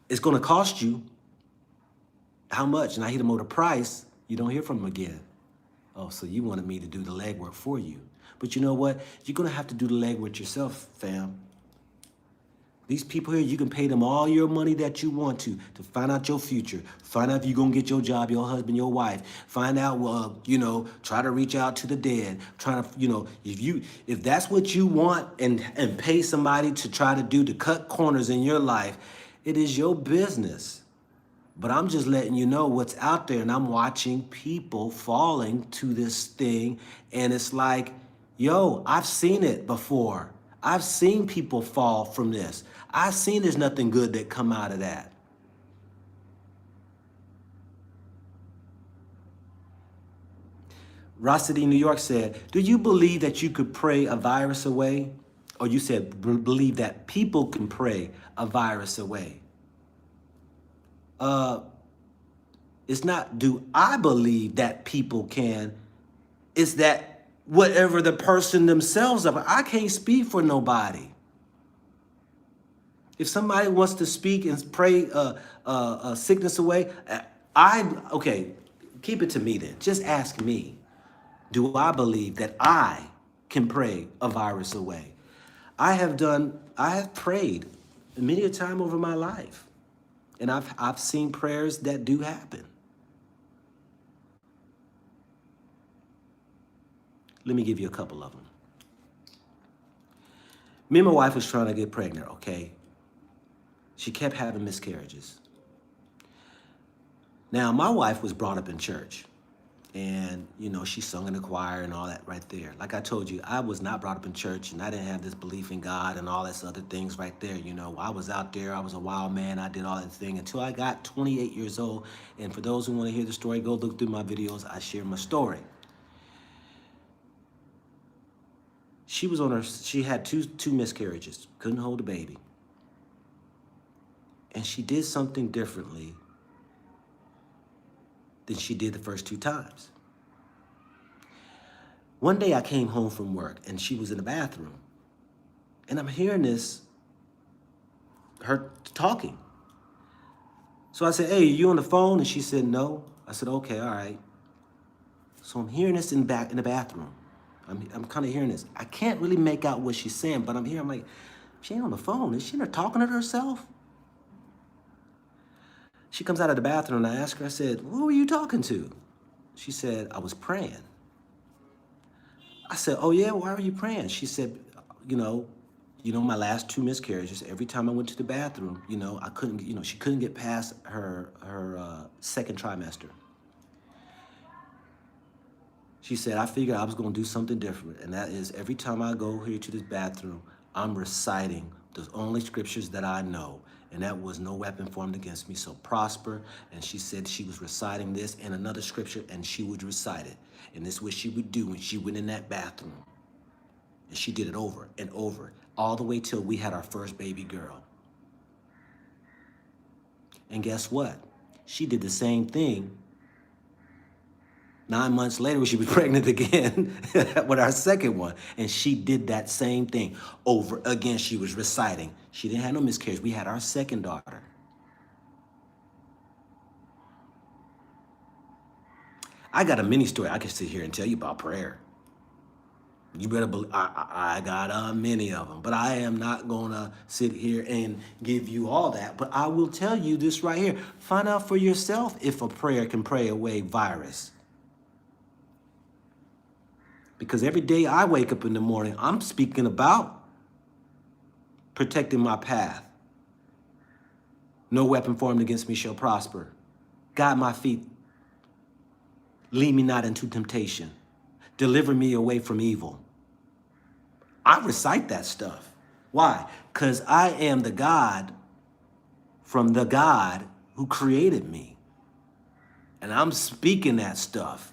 It's going to cost you how much? And I hit him with a price. You don't hear from him again. Oh, so you wanted me to do the legwork for you. But you know what? You're going to have to do the legwork yourself, fam. These people here, you can pay them all your money that you want to find out your future, find out if you're going to get your job, your husband, your wife, find out, try to reach out to the dead, trying to, if that's what you want and pay somebody to try to do to cut corners in your life, it is your business. But I'm just letting you know what's out there, and I'm watching people falling to this thing, and it's like, yo, I've seen it before. I've seen people fall from this. I've seen there's nothing good that come out of that. Rossity, New York said, do you believe that you could pray a virus away? Or you said, believe that people can pray a virus away? It's not, do I believe that people can? It's that whatever the person themselves are. I can't speak for nobody. If somebody wants to speak and pray sickness away, okay, keep it to me then. Just ask me, do I believe that I can pray a virus away? I have prayed many a time over my life. And I've seen prayers that do happen. Let me give you a couple of them. Me and my wife was trying to get pregnant, okay? She kept having miscarriages. Now, my wife was brought up in church. And, she sung in the choir and all that right there. Like I told you, I was not brought up in church, and I didn't have this belief in God and all this other things right there. I was out there. I was a wild man. I did all that thing until I got 28 years old. And for those who want to hear the story, go look through my videos. I share my story. She had two miscarriages, couldn't hold a baby. And she did something differently than she did the first two times. One day I came home from work and she was in the bathroom. And I'm hearing her talking. So I said, hey, you on the phone? And she said, no. I said, okay, all right. So I'm hearing this in the bathroom. I'm kind of hearing this. I can't really make out what she's saying, but I'm like, she ain't on the phone. Is she in there talking to herself? She comes out of the bathroom and I asked her, I said, who were you talking to? She said, I was praying. I said, oh yeah, why were you praying? She said, my last two miscarriages, every time I went to the bathroom, I couldn't, she couldn't get past her second trimester. She said, I figured I was going to do something different. And that is every time I go here to this bathroom, I'm reciting the only scriptures that I know. And that was no weapon formed against me, so prosper. And she said she was reciting this and another scripture, and she would recite it. And this is what she would do when she went in that bathroom. And she did it over and over, all the way till we had our first baby girl. And guess what? She did the same thing 9 months later when she was pregnant again with our second one. And she did that same thing over again. She was reciting. She didn't have no miscarriage. We had our second daughter. I got a mini story I can sit here and tell you about prayer. You better believe, I got many of them, but I am not going to sit here and give you all that. But I will tell you this right here. Find out for yourself if a prayer can pray away virus. Because every day I wake up in the morning, I'm speaking about protecting my path. No weapon formed against me shall prosper. Guide my feet. Lead me not into temptation. Deliver me away from evil. I recite that stuff. Why? Because I am the God from the God who created me. And I'm speaking that stuff.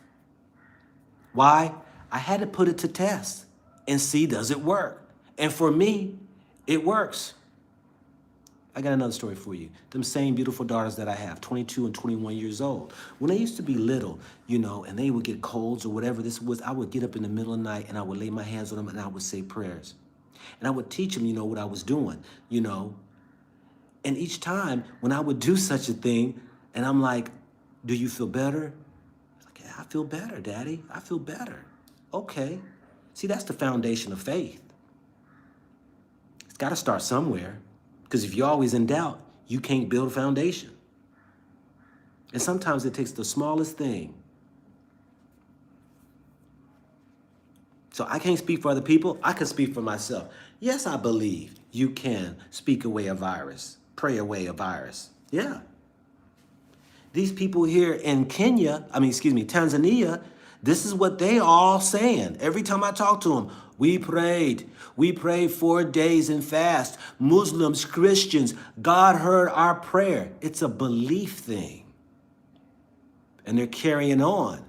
Why? I had to put it to test and see, does it work? And for me, it works. I got another story for you. Them same beautiful daughters that I have, 22 and 21 years old. When they used to be little, and they would get colds or whatever this was, I would get up in the middle of the night and I would lay my hands on them and I would say prayers. And I would teach them, what I was doing, And each time when I would do such a thing, and I'm like, do you feel better? Like, yeah, I feel better, Daddy. I feel better. Okay. See, that's the foundation of faith. It's got to start somewhere, because if you're always in doubt, you can't build a foundation. And sometimes it takes the smallest thing. So I can't speak for other people. I can speak for myself. Yes, I believe you can speak away a virus, pray away a virus. Yeah. These people here in Tanzania, this is what they all saying. Every time I talk to them, we prayed 4 days and fast. Muslims, Christians, God heard our prayer. It's a belief thing. And they're carrying on.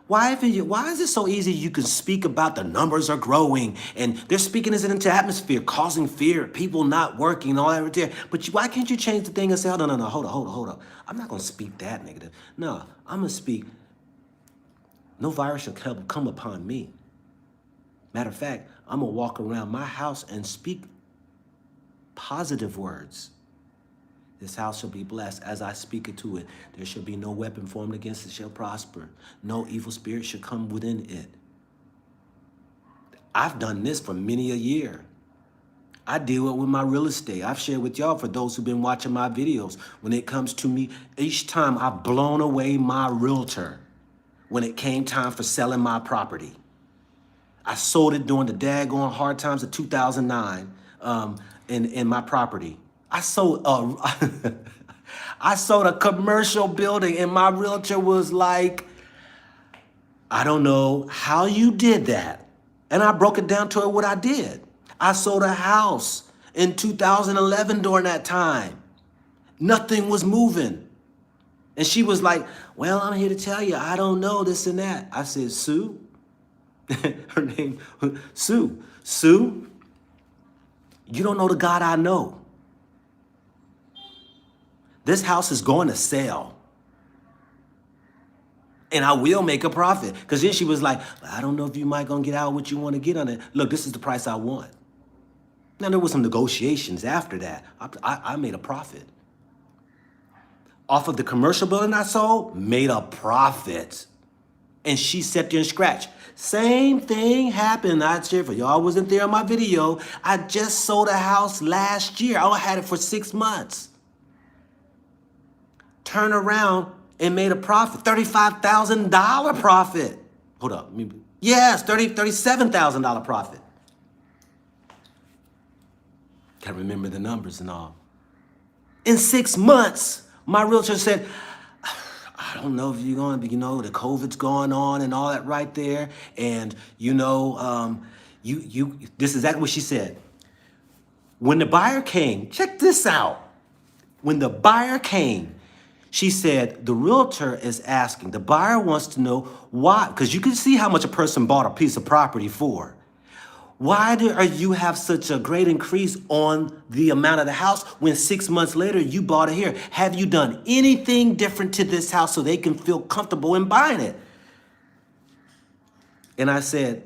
Why is it so easy you can speak about the numbers are growing and they're speaking this into atmosphere, causing fear, people not working and all that right there. But why can't you change the thing and say, oh, no, hold up. I'm not going to speak that negative. No, I'm going to speak, no virus shall come upon me. Matter of fact, I'm going to walk around my house and speak positive words. This house shall be blessed as I speak it to it. There shall be no weapon formed against it shall prosper. No evil spirit shall come within it. I've done this for many a year. I deal with my real estate. I've shared with y'all, for those who've been watching my videos, when it comes to me, each time I've blown away my realtor when it came time for selling my property. I sold it during the daggone hard times of 2009 in my property. I sold a commercial building and my realtor was like, I don't know how you did that. And I broke it down to her what I did. I sold a house in 2011 during that time. Nothing was moving. And she was like, well, I'm here to tell you, I don't know this and that. I said, Sue? Her name, Sue. Sue, you don't know the God I know. This house is going to sell. And I will make a profit. Because then she was like, I don't know if you might going to get out what you want to get on it. Look, this is the price I want. Now, there was some negotiations after that. I made a profit. Off of the commercial building I sold, made a profit. And she sat there and scratched. Same thing happened. I shared for y'all wasn't there on my video. I just sold a house last year. I had it for 6 months. Turn around and made a profit, $35,000 profit. Hold up. Yes, $37,000 profit. Can't remember the numbers and all. In 6 months, my realtor said, I don't know if you're going to be, the COVID's going on and all that right there. And, this is exactly what she said. When the buyer came, check this out. When the buyer came, she said, the realtor is asking, the buyer wants to know why, because you can see how much a person bought a piece of property for. Why do you have such a great increase on the amount of the house when 6 months later you bought it here? Have you done anything different to this house so they can feel comfortable in buying it? And I said,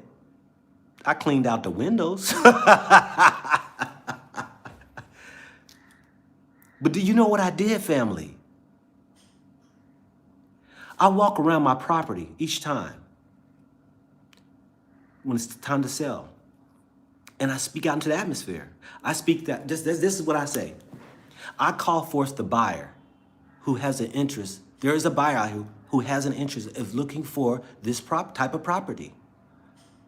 I cleaned out the windows. But do you know what I did, family? I walk around my property each time when it's time to sell. And I speak out into the atmosphere. I speak that, this is what I say. I call forth the buyer who has an interest. There is a buyer out here who has an interest of looking for this type of property.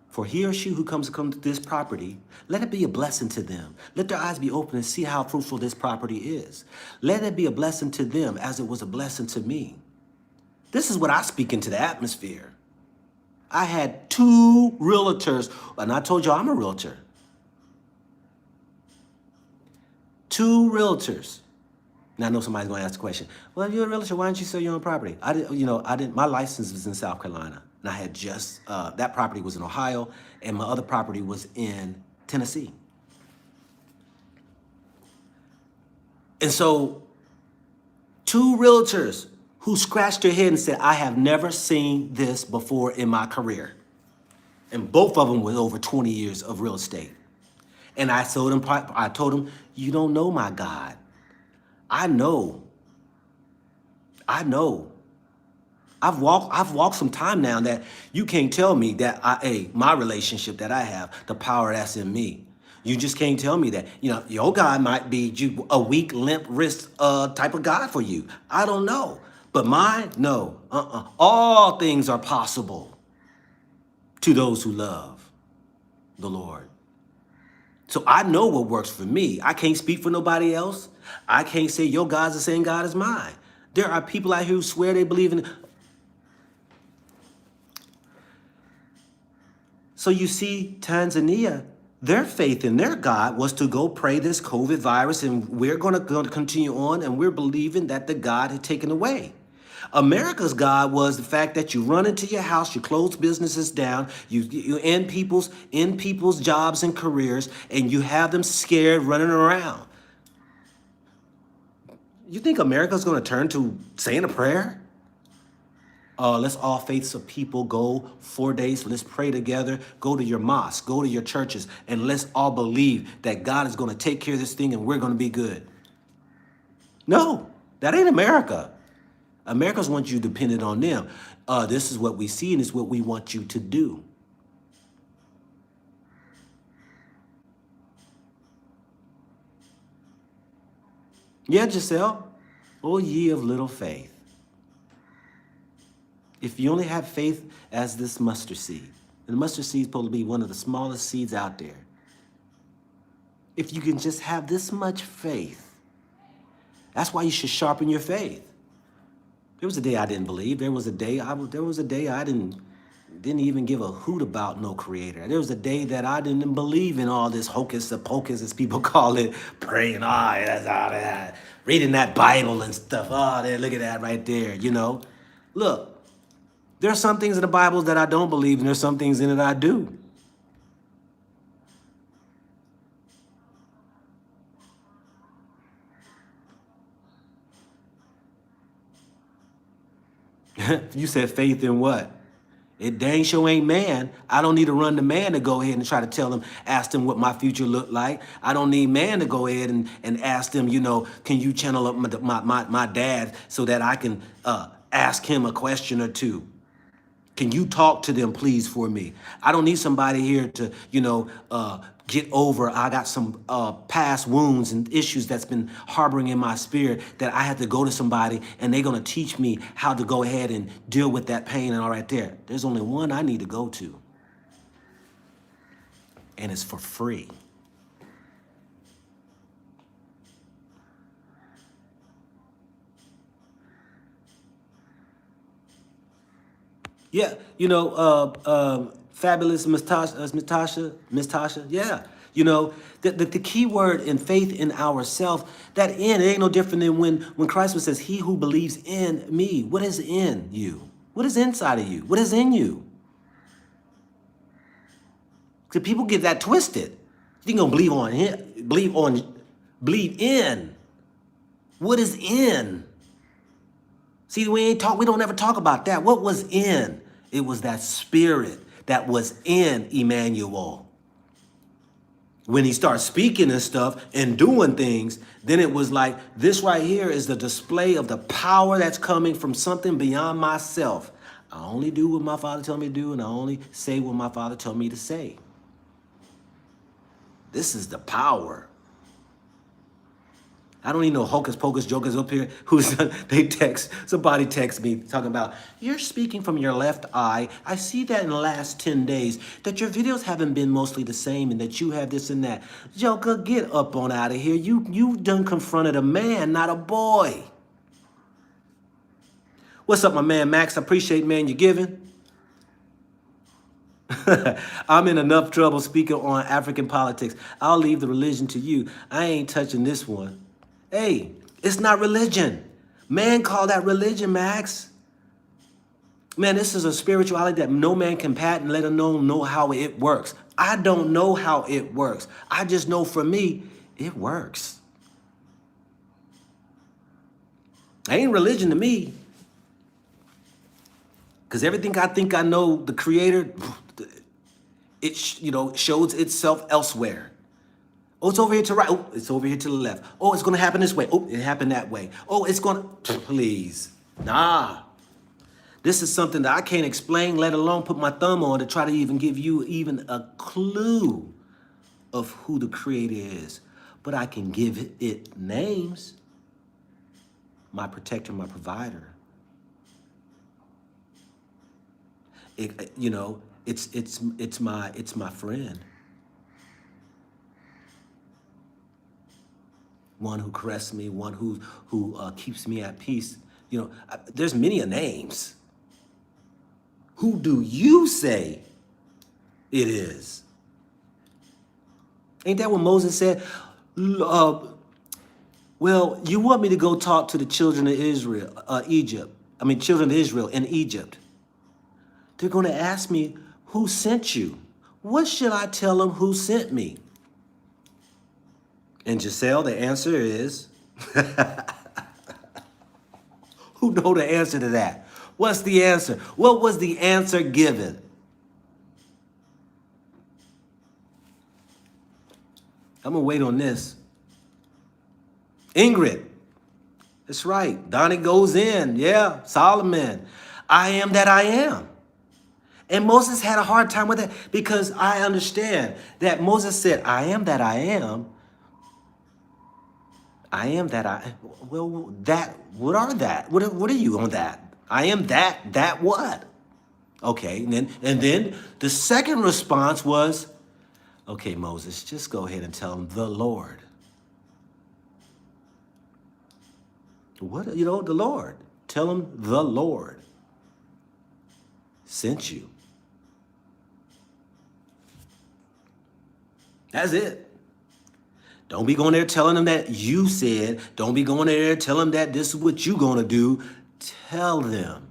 For he or she who comes to this property, let it be a blessing to them. Let their eyes be open and see how fruitful this property is. Let it be a blessing to them as it was a blessing to me. This is what I speak into the atmosphere. I had 2 realtors, and I told you I'm a realtor. 2 realtors. Now I know somebody's going to ask the question, well, if you're a realtor, why didn't you sell your own property? I didn't, my license was in South Carolina, and I had just, that property was in Ohio, and my other property was in Tennessee. And so 2 realtors who scratched their head and said, I have never seen this before in my career. And both of them with over 20 years of real estate. And I told them, you don't know my God. I know. I know. I've walked some time now that you can't tell me that my relationship that I have, the power that's in me. You just can't tell me that. You know, your God might be a weak, limp wrist type of God for you. I don't know. But mine, no. All things are possible to those who love the Lord. So I know what works for me. I can't speak for nobody else. I can't say your God's the same God as mine. There are people out here who swear they believe in. So you see, Tanzania, their faith in their God was to go pray this COVID virus, and we're going to continue on, and we're believing that the God had taken away. America's God was the fact that you run into your house, you close businesses down, you end people's jobs and careers, and you have them scared running around. You think America's going to turn to saying a prayer? Let's all faiths of people go 4 days. Let's pray together. Go to your mosque, go to your churches, and let's all believe that God is going to take care of this thing and we're going to be good. No, that ain't America. Americans want you dependent on them. This is what we see and it's what we want you to do. Yeah, Giselle. Oh, ye of little faith. If you only have faith as this mustard seed, and the mustard seed is supposed to be one of the smallest seeds out there. If you can just have this much faith, that's why you should sharpen your faith. There was a day I didn't believe. There was a day I didn't even give a hoot about no creator. There was a day that I didn't believe in all this hocus pocus, as people call it, praying, that's all that, reading that Bible and stuff. Oh, there, look at that right there, you know. Look. There are some things in the Bible that I don't believe, and there's some things in it I do. You said faith in what? It dang sure ain't man. I don't need to run to man to go ahead and try to tell him, ask them what my future look like. I don't need man to go ahead and ask them, you know, can you channel up my dad so that I can ask him a question or two? Can you talk to them, please, for me? I don't need somebody here to, you know, get over. I got some past wounds and issues that's been harboring in my spirit that I have to go to somebody and they're going to teach me how to go ahead and deal with that pain and all right there. There's only one I need to go to. And it's for free. Yeah, you know, fabulous Miss Tasha, yeah. You know, the key word in faith in ourselves, that in, it ain't no different than when Christ says, he who believes in me. What is in you? What is inside of you? What is in you? Because people get that twisted. You gonna believe on him, believe in. What is in? See, we don't ever talk about that. What was in? It was that spirit that was in Emmanuel. When he starts speaking and stuff and doing things, then it was like, this right here is the display of the power that's coming from something beyond myself. I only do what my Father tells me to do, and I only say what my Father tells me to say. This is the power. I don't need no hocus pocus jokers up here somebody text me talking about, you're speaking from your left eye. I see that in the last 10 days that your videos haven't been mostly the same and that you have this and that. Joker, get up on out of here. You done confronted a man, not a boy. What's up, my man, Max? I appreciate, man, you giving. I'm in enough trouble speaking on African politics. I'll leave the religion to you. I ain't touching this one. Hey, it's not religion. Man call that religion, Max. Man, this is a spirituality that no man can patent, let alone know how it works. I don't know how it works. I just know for me, it works. It ain't religion to me. Because everything I think I know, the creator, it shows itself elsewhere. Oh, it's over here to the right. Oh, it's over here to the left. Oh, it's going to happen this way. Oh, it happened that way. Oh, it's going to, please. Nah. This is something that I can't explain, let alone put my thumb on to try to even give you even a clue of who the creator is. But I can give it names. My protector, my provider. It's my friend. One who caresses me, one who keeps me at peace. There's many names. Who do you say it is? Ain't that what Moses said? Well, you want me to go talk to the children of Israel, children of Israel in Egypt. They're going to ask me, who sent you? What should I tell them who sent me? And Giselle, the answer is, who know the answer to that? What's the answer? What was the answer given? I'm going to wait on this. Ingrid. That's right. Donnie goes in. Yeah, Solomon. I am that I am. And Moses had a hard time with that because I understand that Moses said, I am that I am. I am that I, well, that, what are that? What are you on that? I am that what? Okay, and then the second response was, okay, Moses, just go ahead and tell him the Lord. What, the Lord. Tell him the Lord sent you. That's it. Don't be going there telling them that you said. Don't be going there telling them that this is what you're going to do. Tell them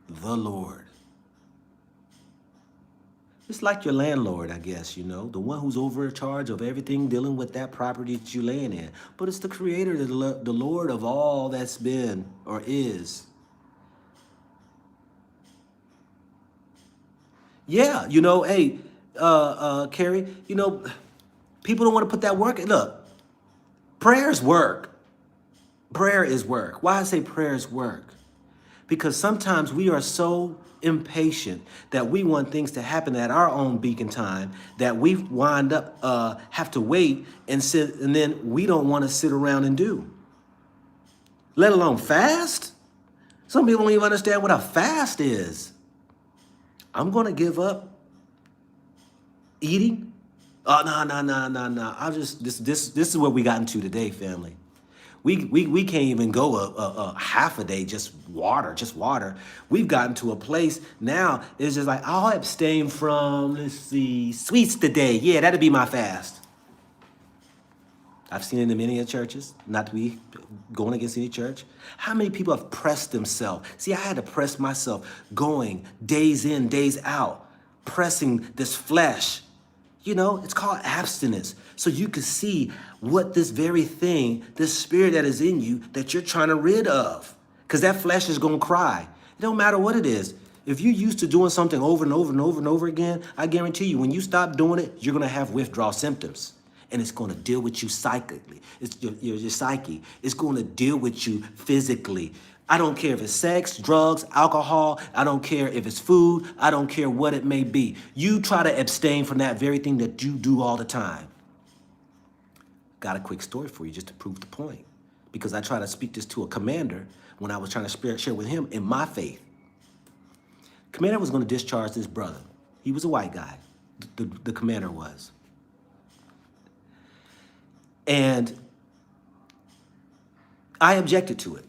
the Lord. It's like your landlord, I guess, the one who's over in charge of everything dealing with that property that you're laying in. But it's the creator, the Lord of all that's been or is. Yeah, hey, Carrie, people don't want to put that work in. Look, prayer is work. Prayer is work. Why I say prayer is work? Because sometimes we are so impatient that we want things to happen at our own beacon time that we wind up have to wait and sit, and then we don't want to sit around and do. Let alone fast. Some people don't even understand what a fast is. I'm going to give up eating. Oh, no. I'll just, this is what we got into today, family. We can't even go a half a day, just water. We've gotten to a place now, it's just like, I'll abstain from, let's see, sweets today. Yeah, that'd be my fast. I've seen it in many churches, not to be going against any church. How many people have pressed themselves? See, I had to press myself, going days in, days out, pressing this flesh. It's called abstinence. So you can see what this very thing, this spirit that is in you that you're trying to rid of. Because that flesh is going to cry. It don't matter what it is. If you're used to doing something over and over and over and over again, I guarantee you, when you stop doing it, you're going to have withdrawal symptoms. And it's going to deal with you psychically. It's your psyche. It's going to deal with you physically. I don't care if it's sex, drugs, alcohol. I don't care if it's food. I don't care what it may be. You try to abstain from that very thing that you do all the time. Got a quick story for you just to prove the point. Because I tried to speak this to a commander when I was trying to share with him in my faith. Commander was going to discharge this brother. He was a white guy. The commander was. And I objected to it.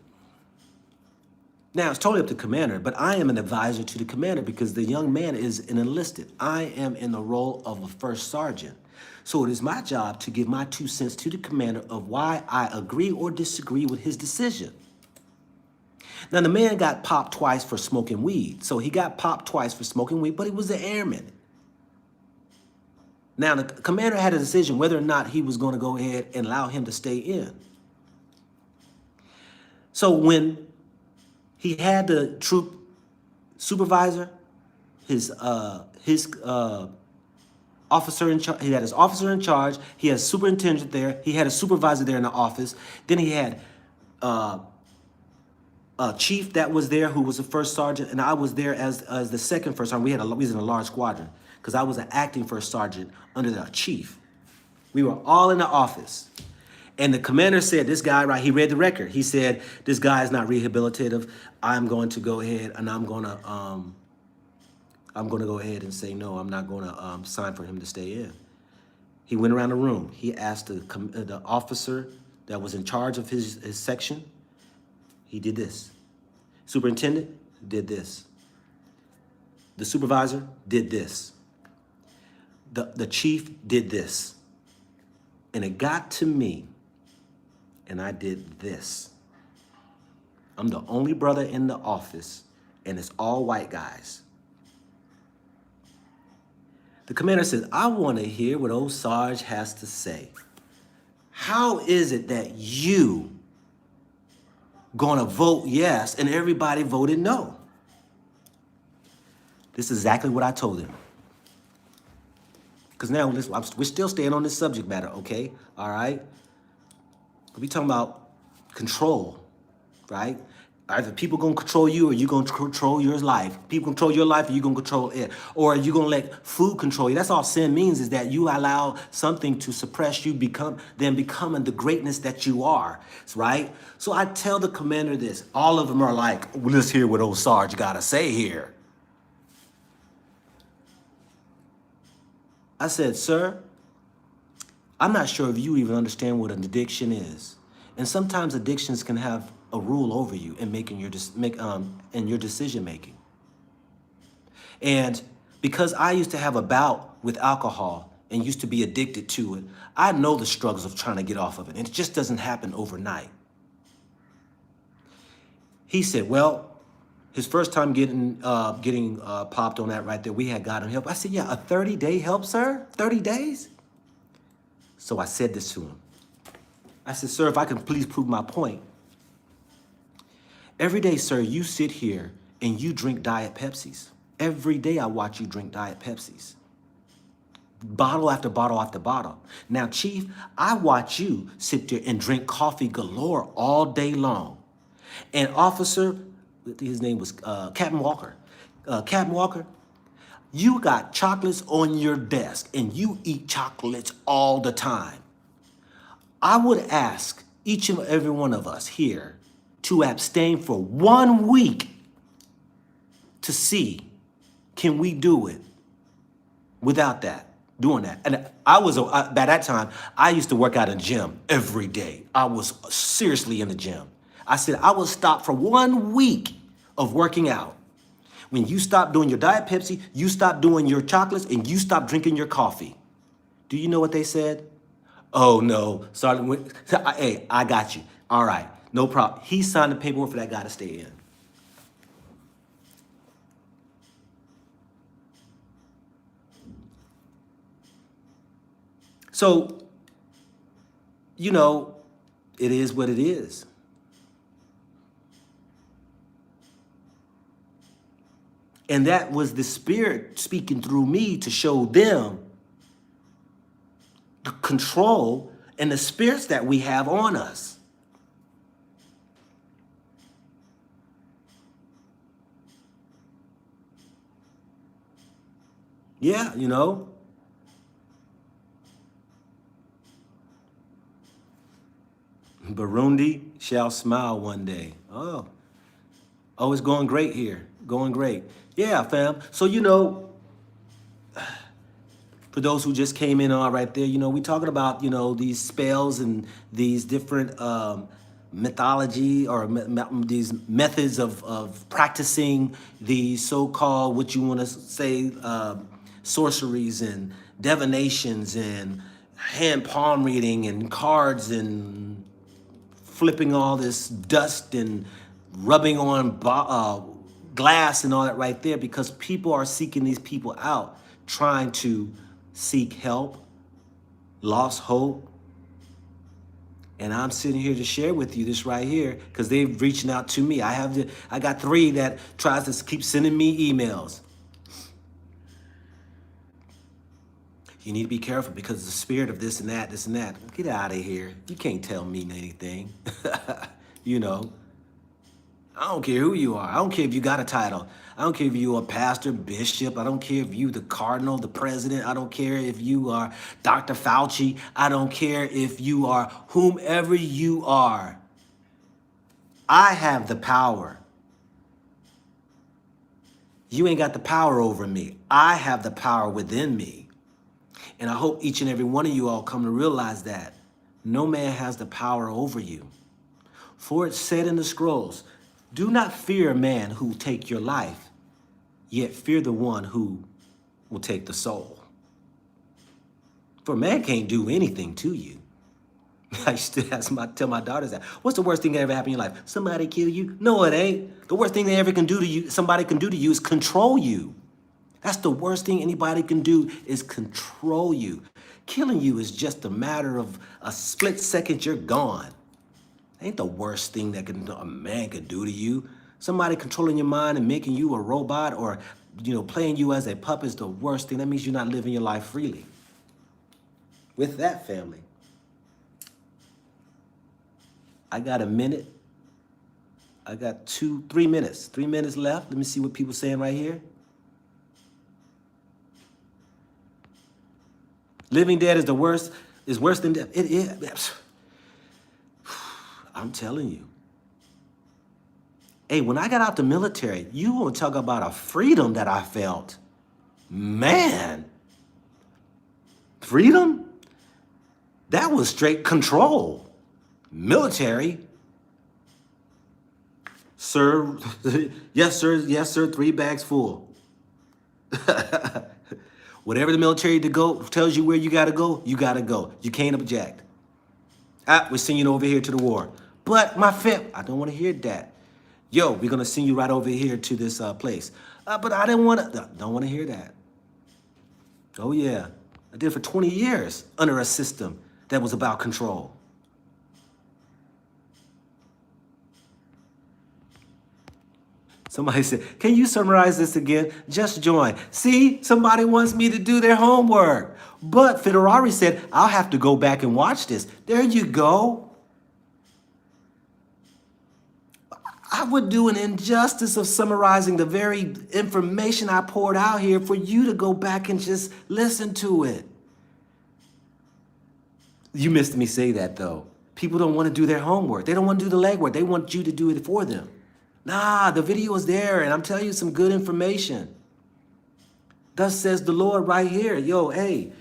Now, it's totally up to the commander, but I am an advisor to the commander because the young man is an enlisted. I am in the role of a first sergeant. So it is my job to give my 2 cents to the commander of why I agree or disagree with his decision. Now, the man got popped twice for smoking weed. So he got popped twice for smoking weed, but he was an airman. Now, the commander had a decision whether or not he was going to go ahead and allow him to stay in. So when he had the troop supervisor, his officer in charge. He had his officer in charge. He had a superintendent there. He had a supervisor there in the office. Then he had a chief that was there who was the first sergeant, and I was there as the second first sergeant. We was in a large squadron because I was an acting first sergeant under the chief. We were all in the office. And the commander said, this guy, right, he read the record. He said, this guy is not rehabilitative. I'm going to go ahead and I'm going to go ahead and say, no, I'm not going to sign for him to stay in. He went around the room. He asked the officer that was in charge of his section. He did this. Superintendent did this. The supervisor did this. The chief did this. And it got to me, and I did this. I'm the only brother in the office, and it's all white guys. The commander says, I want to hear what old Sarge has to say. How is it that you gonna vote yes and everybody voted no? This is exactly what I told him. Because now, listen, we're still staying on this subject matter, okay? All right? We're talking about control, right? Either people gonna control you or you gonna control your life. People control your life or you gonna control it. Or are you gonna let food control you? That's all sin means, is that you allow something to suppress you, becoming the greatness that you are, right? So I tell the commander this. All of them are like, well, let's hear what old Sarge gotta say here. I said, sir, I'm not sure if you even understand what an addiction is. And sometimes addictions can have a rule over you in making your decision making. And because I used to have a bout with alcohol and used to be addicted to it, I know the struggles of trying to get off of it. And it just doesn't happen overnight. He said, well, his first time getting popped on that right there, we had gotten help. I said, yeah, a 30-day help, sir? 30 days? So I said this to him. I said, sir, if I can please prove my point. Every day, sir, you sit here and you drink Diet Pepsis. Every day I watch you drink Diet Pepsis. Bottle after bottle after bottle. Now, Chief, I watch you sit there and drink coffee galore all day long. And Officer, his name was Captain Walker. Captain Walker, you got chocolates on your desk and you eat chocolates all the time. I would ask each and every one of us here to abstain for 1 week to see, can we do it without doing that? And by that time, I used to work out in the gym every day. I was seriously in the gym. I said, I will stop for 1 week of working out. When you stop doing your Diet Pepsi, you stop doing your chocolates, and you stop drinking your coffee. Do you know what they said? Oh, no. Sorry. Hey, I got you. All right. No problem. He signed the paperwork for that guy to stay in. So, you know, it is what it is. And that was the Spirit speaking through me to show them the control and the spirits that we have on us. Yeah, you know. Burundi shall smile one day. Oh, it's going great here. Going great. Yeah, fam. So, you know, for those who just came in on right there, you know, we talking about, you know, these spells and these different mythology or these methods of practicing these so-called, what you want to say, sorceries and divinations and hand palm reading and cards and flipping all this dust and rubbing on glass and all that right there, because people are seeking these people out, trying to seek help, lost hope. And I'm sitting here to share with you this right here because they're reaching out to me. I got 3 that tries to keep sending me emails. You need to be careful because the spirit of this and that, this and that. Get out of here. You can't tell me anything. You know, I don't care who you are. I don't care if you got a title. I don't care if you're a pastor, bishop. I don't care if you the cardinal, the president. I don't care if you are Dr. Fauci. I don't care if you are whomever you are. I have the power. You ain't got the power over me. I have the power within me. And I hope each and every one of you all come to realize that no man has the power over you. For it said in the scrolls, do not fear a man who will take your life, yet fear the one who will take the soul. For man can't do anything to you. I used to tell my daughters that. What's the worst thing that ever happened in your life? Somebody kill you? No, it ain't. The worst thing they ever can do to you, somebody can do to you, is control you. That's the worst thing anybody can do, is control you. Killing you is just a matter of a split second, you're gone. Ain't the worst thing that a man could do to you. Somebody controlling your mind and making you a robot, or playing you as a puppet, is the worst thing. That means you're not living your life freely. With that, family, I got a minute. I got 3 minutes. 3 minutes left. Let me see what people are saying right here. Living dead is the worst, is worse than death. It is. I'm telling you. Hey, when I got out the military, you want to talk about a freedom that I felt. Man. Freedom? That was straight control. Military. Sir, yes, sir, 3 bags full. Whatever the military tells you where you gotta go, you gotta go. You can't object. We're sending you over here to the war. But my FIP, I don't want to hear that. Yo, we're gonna send you right over here to this place. But I don't want to hear that. Oh yeah, I did it for 20 years under a system that was about control. Somebody said, can you summarize this again? Just join. See, somebody wants me to do their homework. But Federari said, I'll have to go back and watch this. There you go. I would do an injustice of summarizing the very information I poured out here for you to go back and just listen to it. You missed me say that, though. People don't want to do their homework. They don't want to do the legwork. They want you to do it for them. Nah, the video is there, and I'm telling you some good information. Thus says the Lord right here. Yo, hey,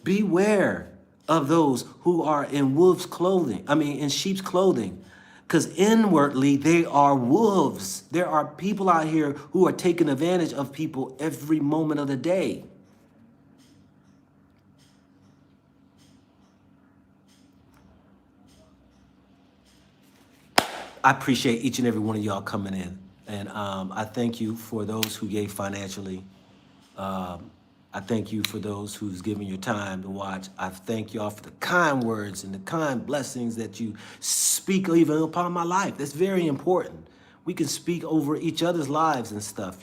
beware of those who are in in sheep's clothing. Because inwardly, they are wolves. There are people out here who are taking advantage of people every moment of the day. I appreciate each and every one of y'all coming in. And I thank you for those who gave financially. I thank you for those who's given your time to watch. I thank y'all for the kind words and the kind blessings that you speak even upon my life. That's very important. We can speak over each other's lives and stuff,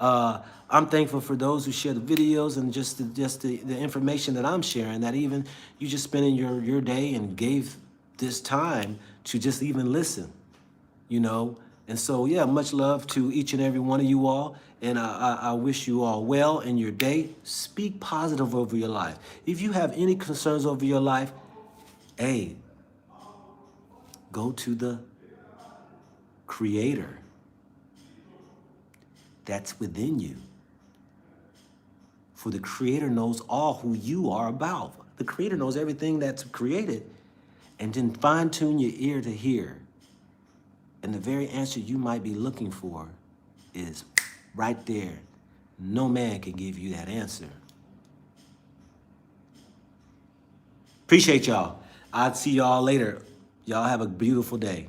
I'm thankful for those who share the videos and just the information that I'm sharing, that even you just spending your day and gave this time to just even listen, And so, yeah, much love to each and every one of you all. And I wish you all well in your day. Speak positive over your life. If you have any concerns over your life, hey, go to the Creator that's within you. For the Creator knows all who you are about. The Creator knows everything that's created. And then fine-tune your ear to hear. And the very answer you might be looking for is right there. No man can give you that answer. Appreciate y'all. I'll see y'all later. Y'all have a beautiful day.